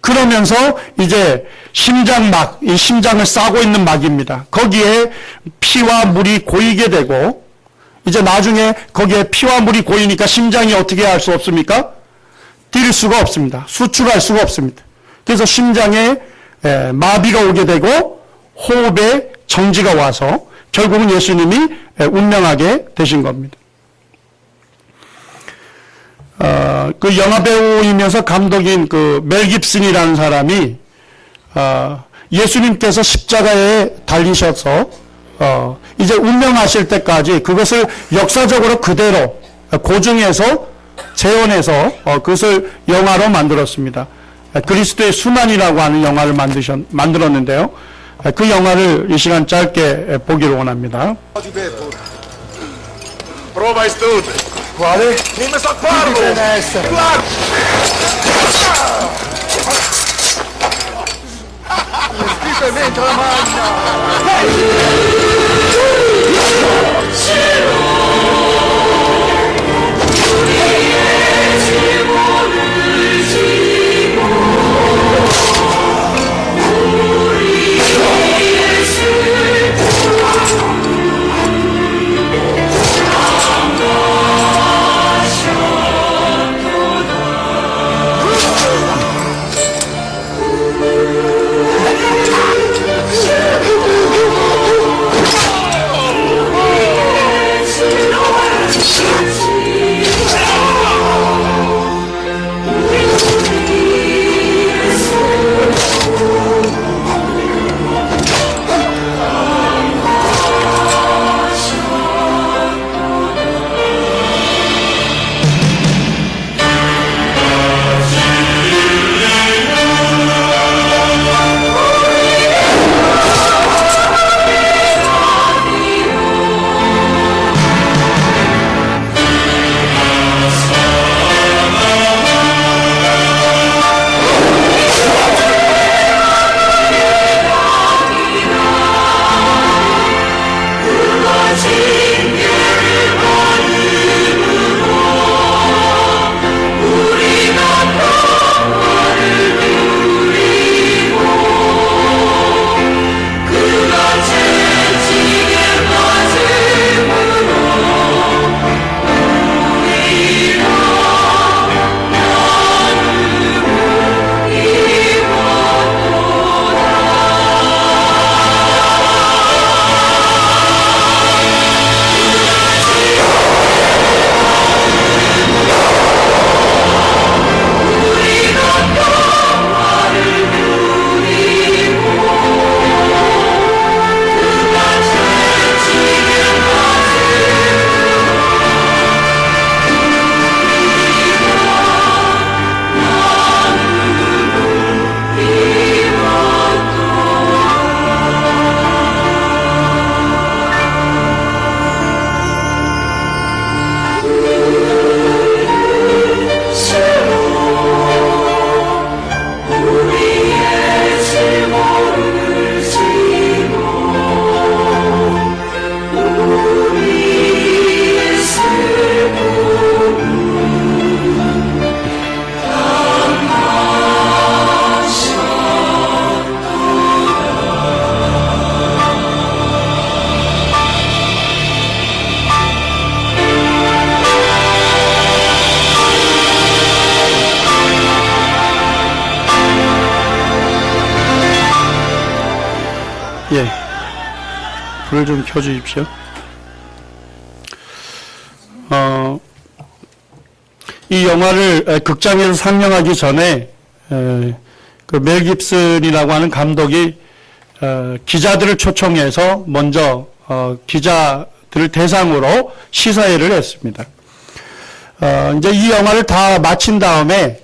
그러면서 이제 심장막, 이 심장을 싸고 있는 막입니다. 거기에 피와 물이 고이게 되고 이제 나중에 거기에 피와 물이 고이니까 심장이 어떻게 할 수 없습니까? 뛸 수가 없습니다. 수축할 수가 없습니다. 그래서 심장에 마비가 오게 되고 호흡에 정지가 와서 결국은 예수님이 운명하게 되신 겁니다. 그 영화배우이면서 감독인 그 멜 깁슨이라는 사람이 예수님께서 십자가에 달리셔서 이제 운명하실 때까지 그것을 역사적으로 그대로 고증해서 재현해서 그것을 영화로 만들었습니다. 그리스도의 순환이라고 하는 영화를 만들었는데요. 그 영화를 이 시간 짧게 보기를 원합니다. Prova e studia. Quale? Dimmi sto farlo! Claro! Schifamente la mangia! 예, 불을 좀 켜주십시오. 이 영화를 극장에서 상영하기 전에 그 멜 깁슨이라고 하는 감독이 기자들을 초청해서 먼저 기자들을 대상으로 시사회를 했습니다. 이제 이 영화를 다 마친 다음에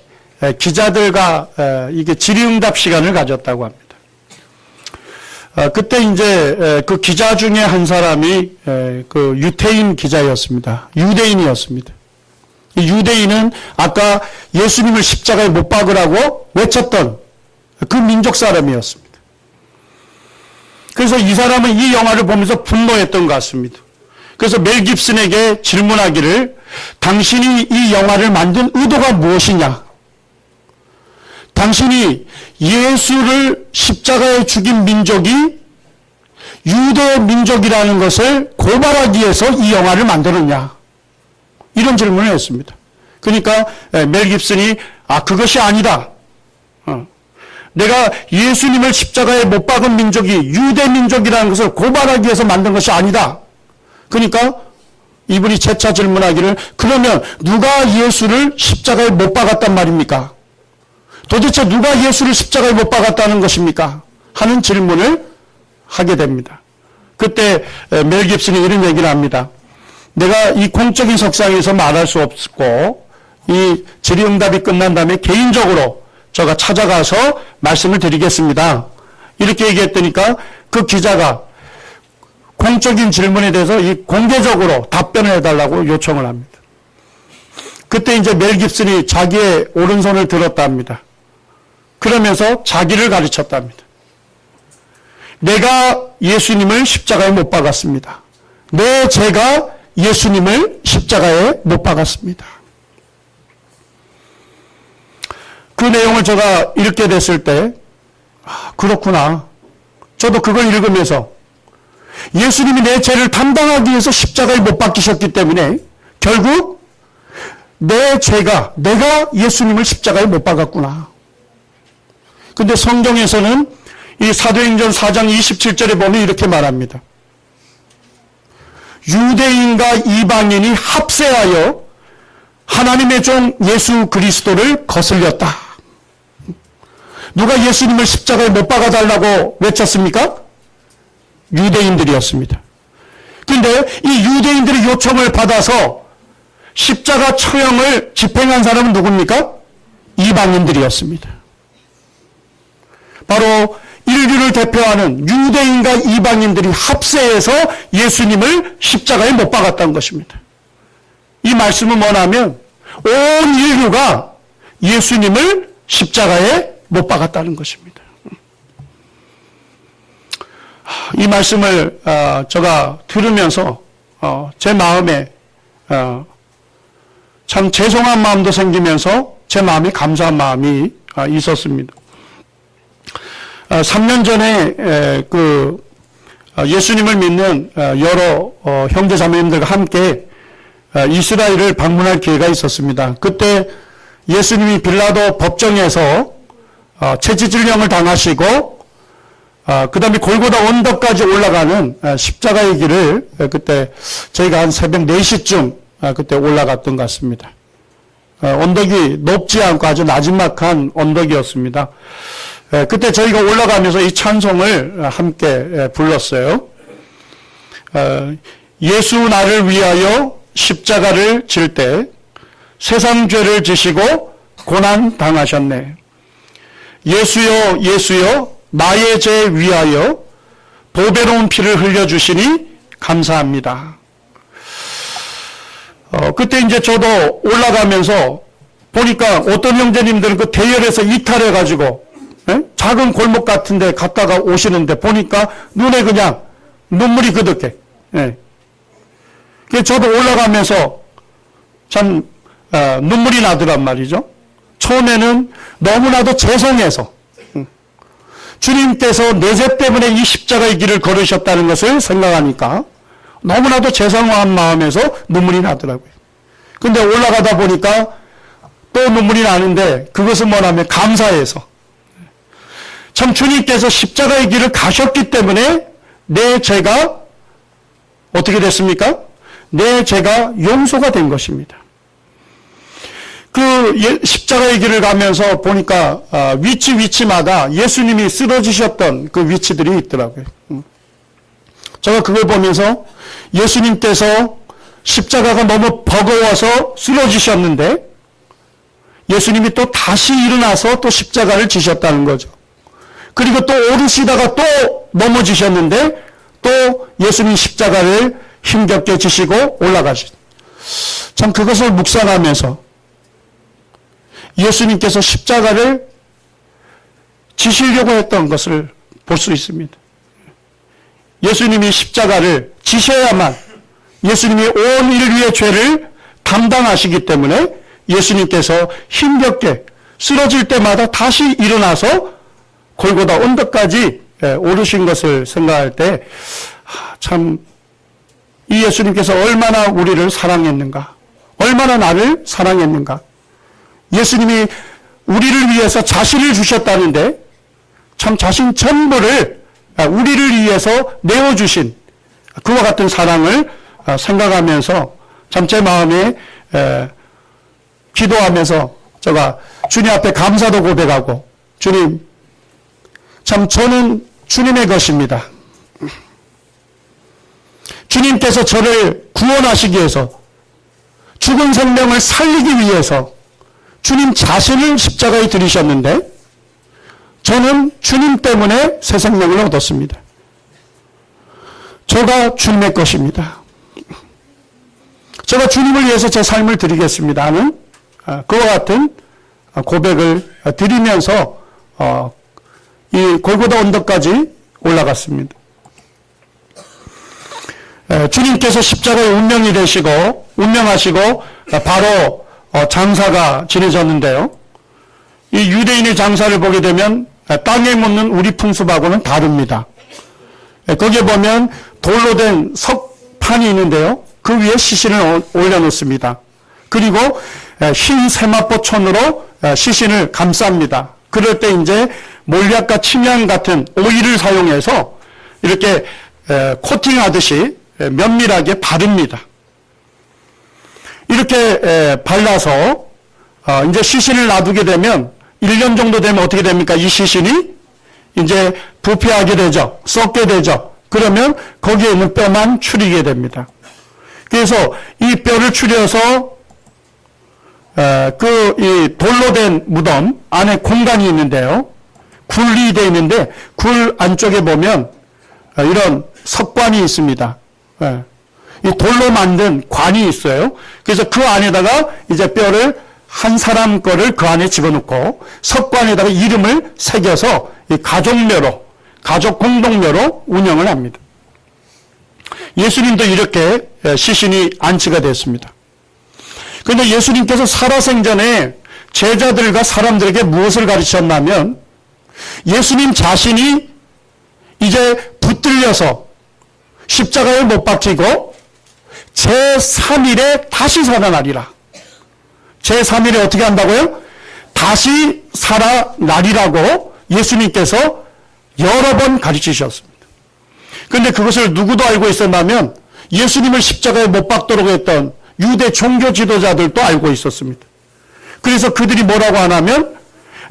기자들과 이게 질의응답 시간을 가졌다고 합니다. 그때 이제 그 기자 중에 한 사람이 그 유태인 기자였습니다. 유대인이었습니다. 이 유대인은 아까 예수님을 십자가에 못 박으라고 외쳤던 그 민족 사람이었습니다. 그래서 이 사람은 이 영화를 보면서 분노했던 것 같습니다. 그래서 멜 깁슨에게 질문하기를 당신이 이 영화를 만든 의도가 무엇이냐? 당신이 예수를 십자가에 죽인 민족이 유대 민족이라는 것을 고발하기 위해서 이 영화를 만들었냐? 이런 질문을 했습니다. 그러니까 멜 깁슨이 그것이 아니다. 내가 예수님을 십자가에 못 박은 민족이 유대 민족이라는 것을 고발하기 위해서 만든 것이 아니다. 그러니까 이분이 재차 질문하기를 그러면 누가 예수를 십자가에 못 박았단 말입니까? 도대체 누가 예수를 십자가에 못 박았다는 것입니까? 하는 질문을 하게 됩니다. 그때 멜 깁슨이 이런 얘기를 합니다. 내가 이 공적인 석상에서 말할 수 없고 이 질의응답이 끝난 다음에 개인적으로 제가 찾아가서 말씀을 드리겠습니다. 이렇게 얘기했더니까 그 기자가 공적인 질문에 대해서 이 공개적으로 답변을 해달라고 요청을 합니다. 그때 이제 멜 깁슨이 자기의 오른손을 들었답니다. 그러면서 자기를 가르쳤답니다. 내가 예수님을 십자가에 못 박았습니다. 제가 예수님을 십자가에 못 박았습니다. 그 내용을 제가 읽게 됐을 때 그렇구나. 저도 그걸 읽으면서 예수님이 내 죄를 담당하기 위해서 십자가에 못 박히셨기 때문에 결국 내가 예수님을 십자가에 못 박았구나. 근데 성경에서는 이 사도행전 4장 27절에 보면 이렇게 말합니다. 유대인과 이방인이 합세하여 하나님의 종 예수 그리스도를 거슬렸다. 누가 예수님을 십자가에 못 박아달라고 외쳤습니까? 유대인들이었습니다. 그런데 이 유대인들의 요청을 받아서 십자가 처형을 집행한 사람은 누굽니까? 이방인들이었습니다. 바로 인류를 대표하는 유대인과 이방인들이 합세해서 예수님을 십자가에 못 박았다는 것입니다. 이 말씀은 뭐냐면 온 인류가 예수님을 십자가에 못 박았다는 것입니다. 이 말씀을 제가 들으면서 제 마음에 참 죄송한 마음도 생기면서 제 마음에 감사한 마음이 있었습니다. 3년 전에 예수님을 믿는 여러 형제 자매님들과 함께 이스라엘을 방문할 기회가 있었습니다. 그때 예수님이 빌라도 법정에서 채지질령을 당하시고 그 다음에 골고다 언덕까지 올라가는 십자가의 길을 그때 저희가 한 새벽 4시쯤 그때 올라갔던 것 같습니다. 언덕이 높지 않고 아주 나지막한 언덕이었습니다. 그때 저희가 올라가면서 이 찬송을 함께 불렀어요. 예수 나를 위하여 십자가를 질 때 세상 죄를 지시고 고난 당하셨네. 예수여 예수여 나의 죄 위하여 보배로운 피를 흘려주시니 감사합니다. 그때 이제 저도 올라가면서 보니까 어떤 형제님들은 그 대열에서 이탈해가지고 작은 골목 같은 데 갔다가 오시는데 보니까 눈에 그냥 눈물이 그득해. 그래서 저도 올라가면서 참 눈물이 나더란 말이죠. 처음에는 너무나도 죄송해서 주님께서 내 죄 때문에 이 십자가의 길을 걸으셨다는 것을 생각하니까 너무나도 죄송한 마음에서 눈물이 나더라고요. 근데 올라가다 보니까 또 눈물이 나는데 그것은 뭐냐면 감사해서 참 주님께서 십자가의 길을 가셨기 때문에 내 죄가 어떻게 됐습니까? 내 죄가 용서가 된 것입니다. 그 십자가의 길을 가면서 보니까 위치마다 예수님이 쓰러지셨던 그 위치들이 있더라고요. 제가 그걸 보면서 예수님께서 십자가가 너무 버거워서 쓰러지셨는데 예수님이 또 다시 일어나서 또 십자가를 지셨다는 거죠. 그리고 또 오르시다가 또 넘어지셨는데 또 예수님 십자가를 힘겹게 지시고 올라가신. 참 그것을 묵상하면서 예수님께서 십자가를 지시려고 했던 것을 볼 수 있습니다. 예수님이 십자가를 지셔야만 예수님이 온 인류의 죄를 담당하시기 때문에 예수님께서 힘겹게 쓰러질 때마다 다시 일어나서 골고다 언덕까지 오르신 것을 생각할 때 참 이 예수님께서 얼마나 우리를 사랑했는가, 얼마나 나를 사랑했는가. 예수님이 우리를 위해서 자신을 주셨다는데 참 자신 전부를 우리를 위해서 내어주신 그와 같은 사랑을 생각하면서 참 제 마음에 기도하면서 제가 주님 앞에 감사도 고백하고, 주님 참 저는 주님의 것입니다. 주님께서 저를 구원하시기 위해서, 죽은 생명을 살리기 위해서 주님 자신을 십자가에 들이셨는데 저는 주님 때문에 새 생명을 얻었습니다. 저가 주님의 것입니다. 제가 주님을 위해서 제 삶을 드리겠습니다 하는 그와 같은 고백을 드리면서 이 골고다 언덕까지 올라갔습니다. 주님께서 십자가의 운명이 되시고 운명하시고 바로 장사가 지내졌는데요. 이 유대인의 장사를 보게 되면 땅에 묻는 우리 풍습하고는 다릅니다. 거기에 보면 돌로 된 석판이 있는데요. 그 위에 시신을 올려놓습니다. 그리고 흰 세마포천으로 시신을 감쌉니다. 그럴 때 이제 몰약과 침향 같은 오일을 사용해서 이렇게 코팅하듯이 면밀하게 바릅니다. 이렇게 발라서 이제 시신을 놔두게 되면 1년 정도 되면 어떻게 됩니까? 이 시신이 이제 부패하게 되죠. 썩게 되죠. 그러면 거기에 있는 뼈만 추리게 됩니다. 그래서 이 뼈를 추려서 이 돌로 된 무덤 안에 공간이 있는데요. 굴이 되어 있는데 굴 안쪽에 보면 이런 석관이 있습니다. 이 돌로 만든 관이 있어요. 그래서 그 안에다가 이제 뼈를 한 사람 거를 그 안에 집어넣고 석관에다가 이름을 새겨서 이 가족묘로, 가족 공동묘로 운영을 합니다. 예수님도 이렇게 시신이 안치가 됐습니다. 그런데 예수님께서 살아생전에 제자들과 사람들에게 무엇을 가르치셨냐면 예수님 자신이 이제 붙들려서 십자가에 못 박히고 제3일에 다시 살아나리라. 제3일에 어떻게 한다고요? 다시 살아나리라고 예수님께서 여러 번 가르치셨습니다. 그런데 그것을 누구도 알고 있었냐면 예수님을 십자가에 못 박도록 했던 유대 종교 지도자들도 알고 있었습니다. 그래서 그들이 뭐라고 하냐면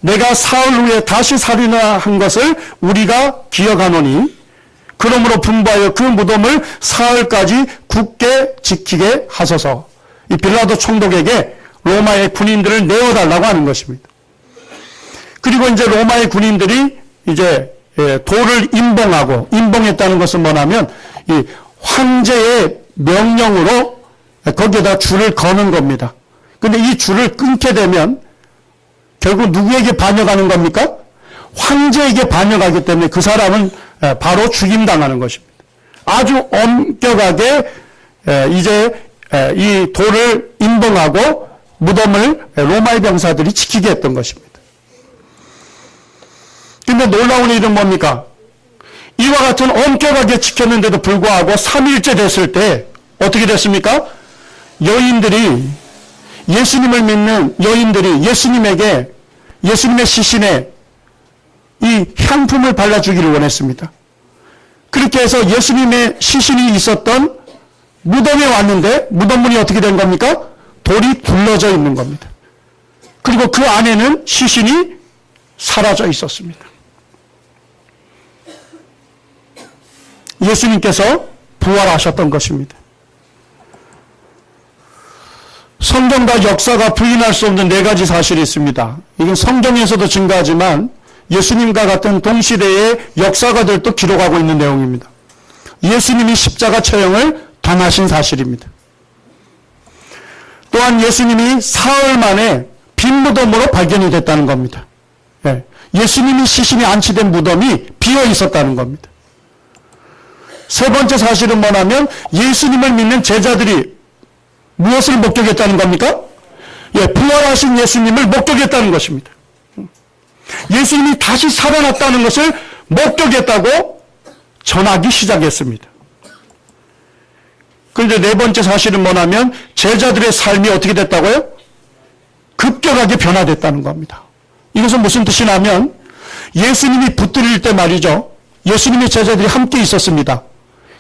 내가 사흘 후에 다시 살리라 한 것을 우리가 기억하노니 그러므로 분부하여 그 무덤을 사흘까지 굳게 지키게 하소서. 이 빌라도 총독에게 로마의 군인들을 내어달라고 하는 것입니다. 그리고 이제 로마의 군인들이 이제 돌을 임봉했다는 것은 뭐냐면 이 황제의 명령으로 거기에다 줄을 거는 겁니다. 근데 이 줄을 끊게 되면 결국 누구에게 반역하는 겁니까? 황제에게 반역하기 때문에 그 사람은 바로 죽임당하는 것입니다. 아주 엄격하게 이제 이 돌을 임봉하고 무덤을 로마의 병사들이 지키게 했던 것입니다. 근데 놀라운 일은 뭡니까? 이와 같은 엄격하게 지켰는데도 불구하고 3일째 됐을 때 어떻게 됐습니까? 여인들이, 예수님을 믿는 여인들이 예수님에게, 예수님의 시신에 이 향품을 발라주기를 원했습니다. 그렇게 해서 예수님의 시신이 있었던 무덤에 왔는데 무덤문이 어떻게 된 겁니까? 돌이 둘러져 있는 겁니다. 그리고 그 안에는 시신이 사라져 있었습니다. 예수님께서 부활하셨던 것입니다. 성경과 역사가 부인할 수 없는 네 가지 사실이 있습니다. 이건 성경에서도 증거하지만 예수님과 같은 동시대의 역사가들도 기록하고 있는 내용입니다. 예수님이 십자가 처형을 당하신 사실입니다. 또한 예수님이 사흘 만에 빈 무덤으로 발견이 됐다는 겁니다. 예수님이 시신이 안치된 무덤이 비어 있었다는 겁니다. 세 번째 사실은 뭐냐면 예수님을 믿는 제자들이 무엇을 목격했다는 겁니까? 부활하신 예수님을 목격했다는 것입니다. 예수님이 다시 살아났다는 것을 목격했다고 전하기 시작했습니다. 그런데 네 번째 사실은 뭐냐면 제자들의 삶이 어떻게 됐다고요? 급격하게 변화됐다는 겁니다. 이것은 무슨 뜻이냐면 예수님이 붙들릴 때 말이죠. 예수님의 제자들이 함께 있었습니다.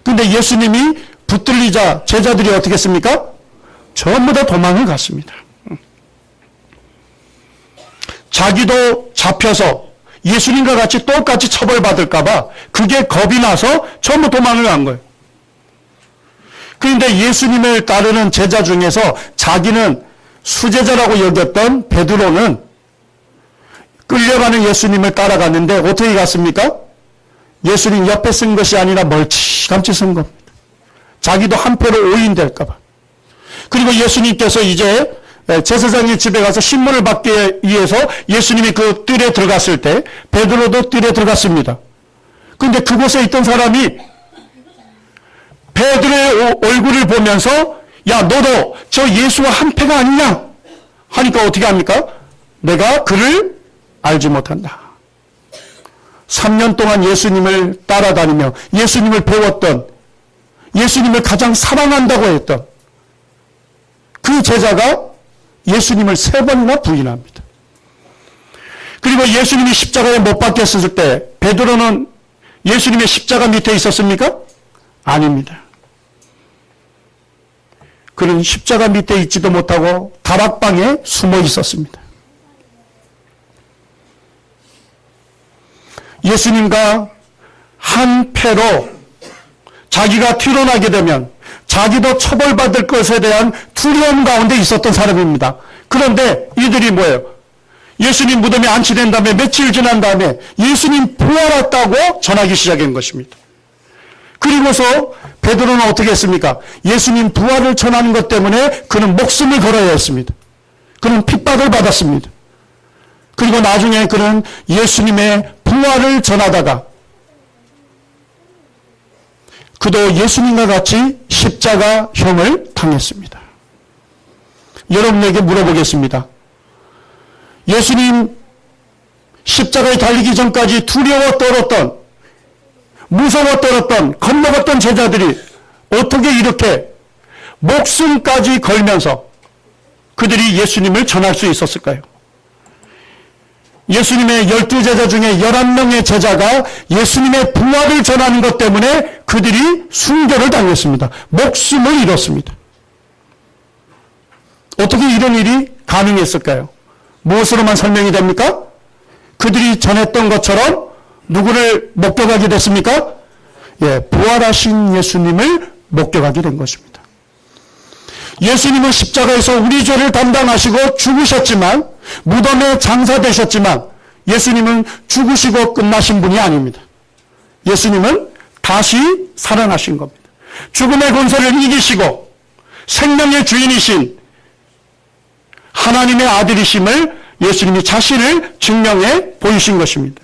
그런데 예수님이 붙들리자 제자들이 어떻게 했습니까? 전부 다 도망을 갔습니다. 자기도 잡혀서 예수님과 같이 똑같이 처벌받을까봐 그게 겁이 나서 전부 도망을 간 거예요. 그런데 예수님을 따르는 제자 중에서 자기는 수제자라고 여겼던 베드로는 끌려가는 예수님을 따라갔는데 어떻게 갔습니까? 예수님 옆에 쓴 것이 아니라 멀찌감치 쓴 겁니다. 자기도 한패로 오인될까봐. 그리고 예수님께서 이제 제사장의 집에 가서 신문을 받기 위해서 예수님이 그 뜰에 들어갔을 때 베드로도 뜰에 들어갔습니다. 그런데 그곳에 있던 사람이 베드로의 얼굴을 보면서 야 너도 저 예수와 한패가 아니냐 하니까 어떻게 합니까? 내가 그를 알지 못한다. 3년 동안 예수님을 따라다니며 예수님을 배웠던 예수님을 가장 사랑한다고 했던 그 제자가 예수님을 3번이나 부인합니다. 그리고 예수님이 십자가에 못 박혔을 때 베드로는 예수님의 십자가 밑에 있었습니까? 아닙니다. 그는 십자가 밑에 있지도 못하고 다락방에 숨어 있었습니다. 예수님과 한 패로 자기가 뒤로나게 되면 자기도 처벌받을 것에 대한 두려움 가운데 있었던 사람입니다. 그런데 이들이 뭐예요? 예수님 무덤에 안치된 다음에 며칠 지난 다음에 예수님 부활했다고 전하기 시작한 것입니다. 그리고서 베드로는 어떻게 했습니까? 예수님 부활을 전하는 것 때문에 그는 목숨을 걸어야 했습니다. 그는 핍박을 받았습니다. 그리고 나중에 그는 예수님의 부활을 전하다가 그도 예수님과 같이 십자가형을 당했습니다. 여러분에게 물어보겠습니다. 예수님 십자가에 달리기 전까지 두려워 떨었던, 무서워 떨었던, 겁먹었던 제자들이 어떻게 이렇게 목숨까지 걸면서 그들이 예수님을 전할 수 있었을까요? 예수님의 12제자 중에 11명의 제자가 예수님의 부활을 전하는 것 때문에 그들이 순교를 당했습니다. 목숨을 잃었습니다. 어떻게 이런 일이 가능했을까요? 무엇으로만 설명이 됩니까? 그들이 전했던 것처럼 누구를 목격하게 됐습니까? 부활하신 예수님을 목격하게 된 것입니다. 예수님은 십자가에서 우리 죄를 담당하시고 죽으셨지만, 무덤에 장사되셨지만 예수님은 죽으시고 끝나신 분이 아닙니다. 예수님은 다시 살아나신 겁니다. 죽음의 권세를 이기시고 생명의 주인이신 하나님의 아들이심을 예수님이 자신을 증명해 보이신 것입니다.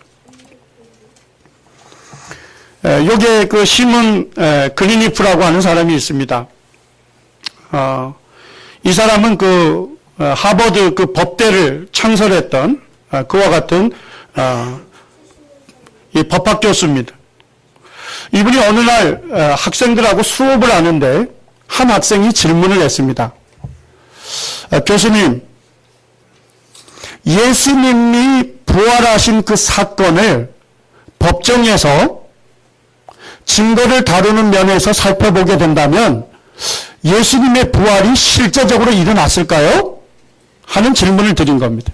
여기에 그 시몬 글리니프라고 하는 사람이 있습니다. 이 사람은 그 하버드 그 법대를 창설했던 그와 같은 이 법학 교수입니다. 이분이 어느 날 학생들하고 수업을 하는데 한 학생이 질문을 했습니다. 교수님, 예수님이 부활하신 그 사건을 법정에서 증거를 다루는 면에서 살펴보게 된다면 예수님의 부활이 실제적으로 일어났을까요? 하는 질문을 드린 겁니다.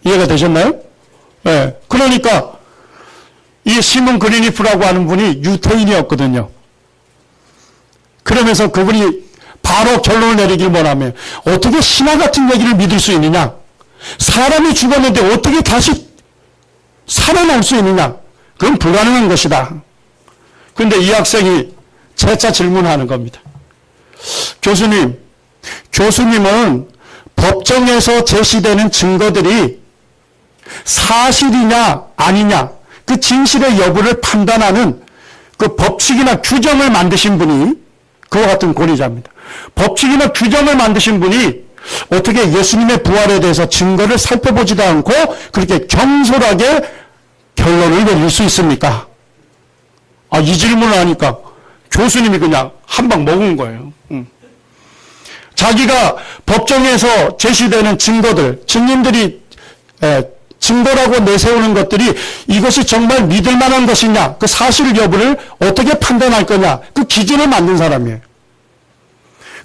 이해가 되셨나요? 네. 그러니까 이 시몬 그리니프라고 하는 분이 유태인이었거든요. 그러면서 그분이 바로 결론을 내리길 원하며 어떻게 신화 같은 얘기를 믿을 수 있느냐? 사람이 죽었는데 어떻게 다시 살아날 수 있느냐? 그건 불가능한 것이다. 그런데 이 학생이 재차 질문하는 겁니다. 교수님은 법정에서 제시되는 증거들이 사실이냐 아니냐 그 진실의 여부를 판단하는 그 법칙이나 규정을 만드신 분이 그와 같은 권위자입니다. 법칙이나 규정을 만드신 분이 어떻게 예수님의 부활에 대해서 증거를 살펴보지도 않고 그렇게 경솔하게 결론을 내릴 수 있습니까? 이 질문을 하니까 교수님이 그냥 한 방 먹은 거예요. 자기가 법정에서 제시되는 증거들, 증인들이 증거라고 내세우는 것들이 이것이 정말 믿을 만한 것이냐, 그 사실 여부를 어떻게 판단할 거냐, 그 기준을 만든 사람이에요.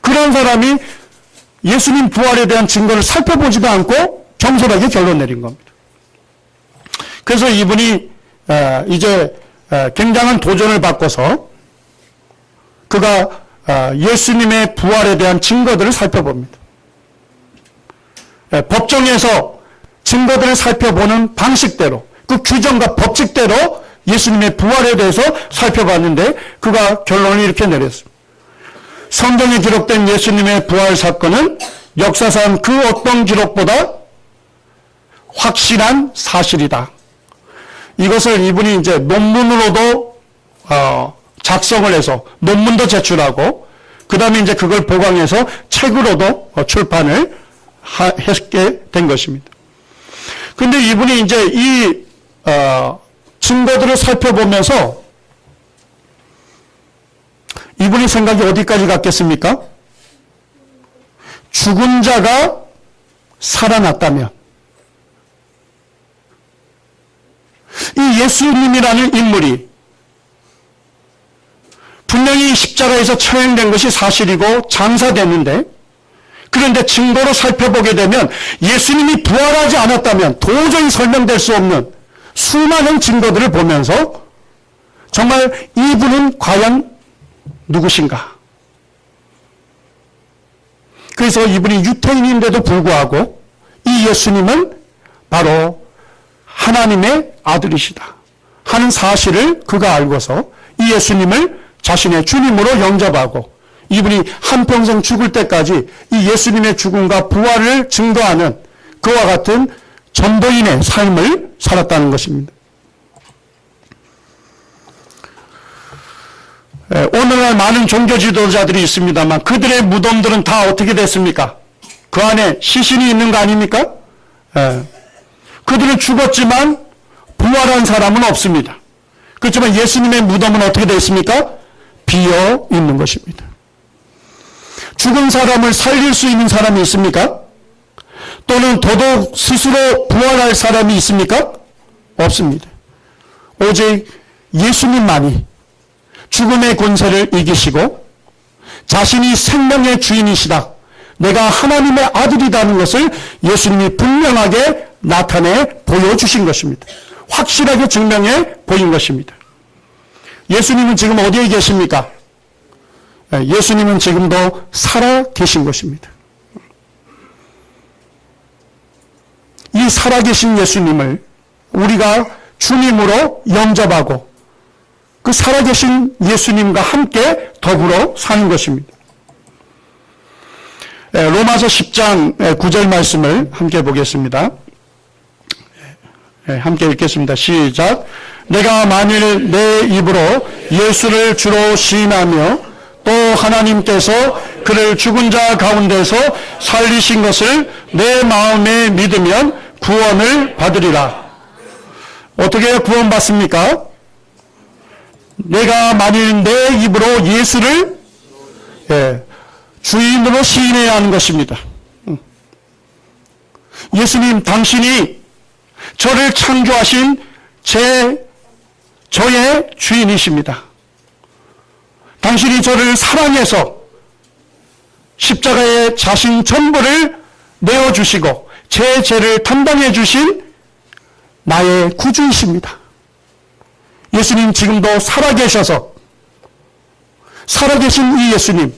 그런 사람이 예수님 부활에 대한 증거를 살펴보지도 않고 경솔하게 결론 내린 겁니다. 그래서 이분이 이제 굉장한 도전을 받고서 그가 예수님의 부활에 대한 증거들을 살펴봅니다. 법정에서 증거들을 살펴보는 방식대로 그 규정과 법칙대로 예수님의 부활에 대해서 살펴봤는데 그가 결론을 이렇게 내렸습니다. 성경에 기록된 예수님의 부활 사건은 역사상 그 어떤 기록보다 확실한 사실이다. 이것을 이분이 이제 논문으로도 작성을 해서 논문도 제출하고 그 다음에 이제 그걸 보강해서 책으로도 출판을 했게 된 것입니다. 근데 이분이 이제 이 증거들을 살펴보면서 이분의 생각이 어디까지 갔겠습니까? 죽은 자가 살아났다면 이 예수님이라는 인물이 분명히 십자가에서 처형된 것이 사실이고 장사됐는데 그런데 증거로 살펴보게 되면 예수님이 부활하지 않았다면 도저히 설명될 수 없는 수많은 증거들을 보면서 정말 이분은 과연 누구신가? 그래서 이분이 유태인인데도 불구하고 이 예수님은 바로 하나님의 아들이시다 하는 사실을 그가 알고서 이 예수님을 자신의 주님으로 영접하고 이분이 한평생 죽을 때까지 이 예수님의 죽음과 부활을 증거하는 그와 같은 전도인의 삶을 살았다는 것입니다. 오늘날 많은 종교 지도자들이 있습니다만 그들의 무덤들은 다 어떻게 됐습니까? 그 안에 시신이 있는 거 아닙니까? 그들은 죽었지만 부활한 사람은 없습니다. 그렇지만 예수님의 무덤은 어떻게 되어 있습니까? 비어 있는 것입니다. 죽은 사람을 살릴 수 있는 사람이 있습니까? 또는 더더욱 스스로 부활할 사람이 있습니까? 없습니다. 오직 예수님만이 죽음의 권세를 이기시고 자신이 생명의 주인이시다. 내가 하나님의 아들이라는 것을 예수님이 분명하게 나타내 보여주신 것입니다. 확실하게 증명해 보인 것입니다. 예수님은 지금 어디에 계십니까? 예수님은 지금도 살아 계신 것입니다. 이 살아계신 예수님을 우리가 주님으로 영접하고 그 살아계신 예수님과 함께 더불어 사는 것입니다. 로마서 10장 9절 말씀을 함께 보겠습니다. 함께 읽겠습니다. 시작. 내가 만일 내 입으로 예수를 주로 시인하며 또 하나님께서 그를 죽은 자 가운데서 살리신 것을 내 마음에 믿으면 구원을 받으리라. 어떻게 구원받습니까? 내가 만일 내 입으로 예수를 주인으로 시인해야 하는 것입니다. 예수님, 당신이 저를 창조하신 저의 주인이십니다. 당신이 저를 사랑해서 십자가에 자신 전부를 내어주시고 제 죄를 담당해 주신 나의 구주이십니다. 예수님 지금도 살아계셔서 살아계신 이 예수님,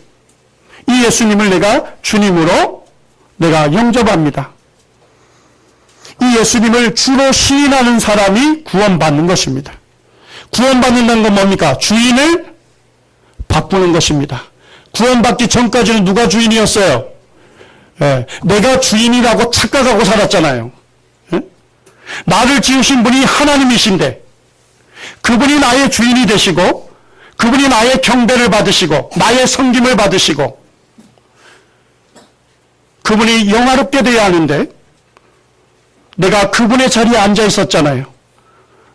이 예수님을 내가 주님으로 내가 영접합니다. 이 예수님을 주로 시인하는 사람이 구원받는 것입니다. 구원받는다는 건 뭡니까? 주인을 바꾸는 것입니다. 구원받기 전까지는 누가 주인이었어요? 내가 주인이라고 착각하고 살았잖아요. 나를 지으신 분이 하나님이신데 그분이 나의 주인이 되시고 그분이 나의 경배를 받으시고 나의 섬김을 받으시고 그분이 영화롭게 되어야 하는데 내가 그분의 자리에 앉아 있었잖아요.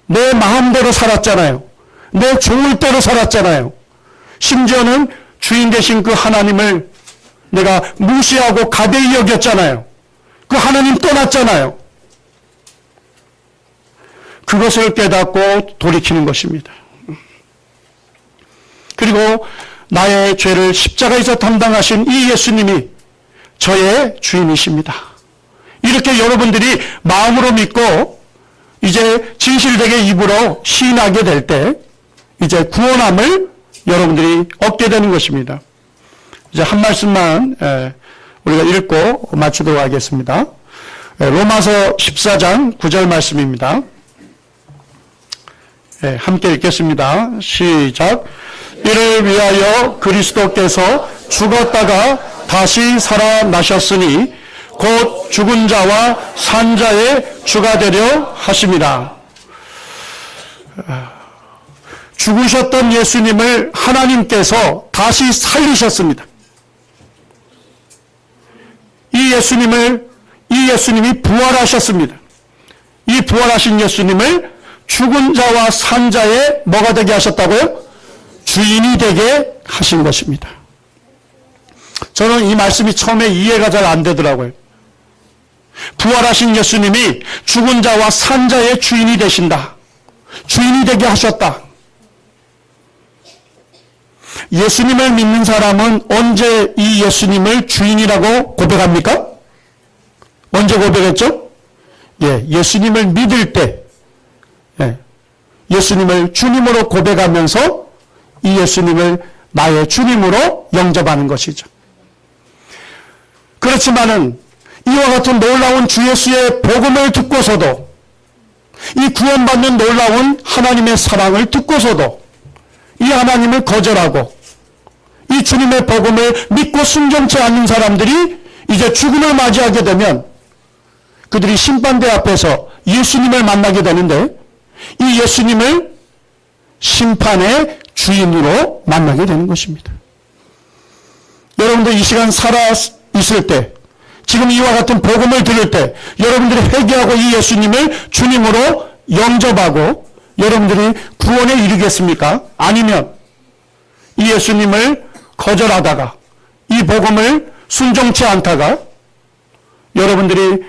내 마음대로 살았잖아요. 내 좋을 대로 살았잖아요. 심지어는 주인 되신 그 하나님을 내가 무시하고 가대히 여겼잖아요. 그 하나님 떠났잖아요. 그것을 깨닫고 돌이키는 것입니다. 그리고 나의 죄를 십자가에서 담당하신 이 예수님이 저의 주인이십니다. 이렇게 여러분들이 마음으로 믿고 이제 진실되게 입으로 시인하게 될 때 이제 구원함을 여러분들이 얻게 되는 것입니다. 이제 한 말씀만 우리가 읽고 마치도록 하겠습니다. 로마서 14장 9절 말씀입니다. 함께 읽겠습니다. 시작. 이를 위하여 그리스도께서 죽었다가 다시 살아나셨으니 곧 죽은 자와 산 자의 주가 되려 하심이라. 죽으셨던 예수님을 하나님께서 다시 살리셨습니다. 이 예수님이 부활하셨습니다. 이 부활하신 예수님을 죽은 자와 산 자의 뭐가 되게 하셨다고요? 주인이 되게 하신 것입니다. 저는 이 말씀이 처음에 이해가 잘 안 되더라고요. 부활하신 예수님이 죽은 자와 산 자의 주인이 되신다. 주인이 되게 하셨다. 예수님을 믿는 사람은 언제 이 예수님을 주인이라고 고백합니까? 언제 고백했죠? 예수님을 믿을 때, 예수님을 주님으로 고백하면서 이 예수님을 나의 주님으로 영접하는 것이죠. 그렇지만은 이와 같은 놀라운 주 예수의 복음을 듣고서도 이 구원받는 놀라운 하나님의 사랑을 듣고서도 이 하나님을 거절하고 이 주님의 복음을 믿고 순종치 않는 사람들이 이제 죽음을 맞이하게 되면 그들이 심판대 앞에서 예수님을 만나게 되는데 이 예수님을 심판의 주인으로 만나게 되는 것입니다. 여러분들 이 시간 살아 있을 때 지금 이와 같은 복음을 들을 때 여러분들이 회개하고 이 예수님을 주님으로 영접하고 여러분들이 구원에 이르겠습니까? 아니면 이 예수님을 거절하다가 이 복음을 순종치 않다가 여러분들이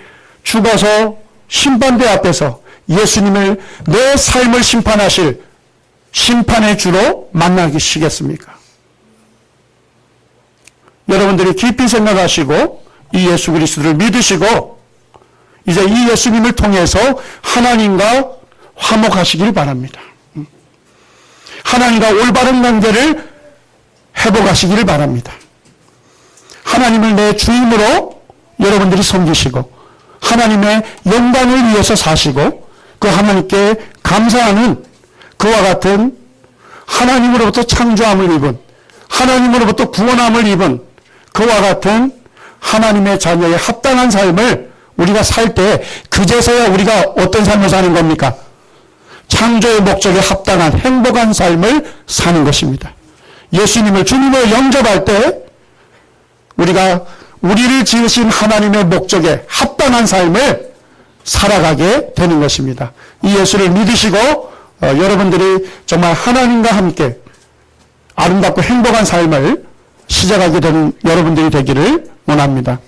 죽어서 심판대 앞에서 예수님을 내 삶을 심판하실 심판의 주로 만나시겠습니까? 여러분들이 깊이 생각하시고 이 예수 그리스도를 믿으시고 이제 이 예수님을 통해서 하나님과 화목하시길 바랍니다. 하나님과 올바른 관계를 회복하시기를 바랍니다. 하나님을 내 주인으로 여러분들이 섬기시고 하나님의 영광을 위해서 사시고 그 하나님께 감사하는 그와 같은 하나님으로부터 창조함을 입은 하나님으로부터 구원함을 입은 그와 같은 하나님의 자녀의 합당한 삶을 우리가 살 때 그제서야 우리가 어떤 삶을 사는 겁니까? 창조의 목적에 합당한 행복한 삶을 사는 것입니다. 예수님을 주님으로 영접할 때 우리가 우리를 지으신 하나님의 목적에 합당한 삶을 살아가게 되는 것입니다. 이 예수를 믿으시고 여러분들이 정말 하나님과 함께 아름답고 행복한 삶을 시작하게 되는 여러분들이 되기를 원합니다.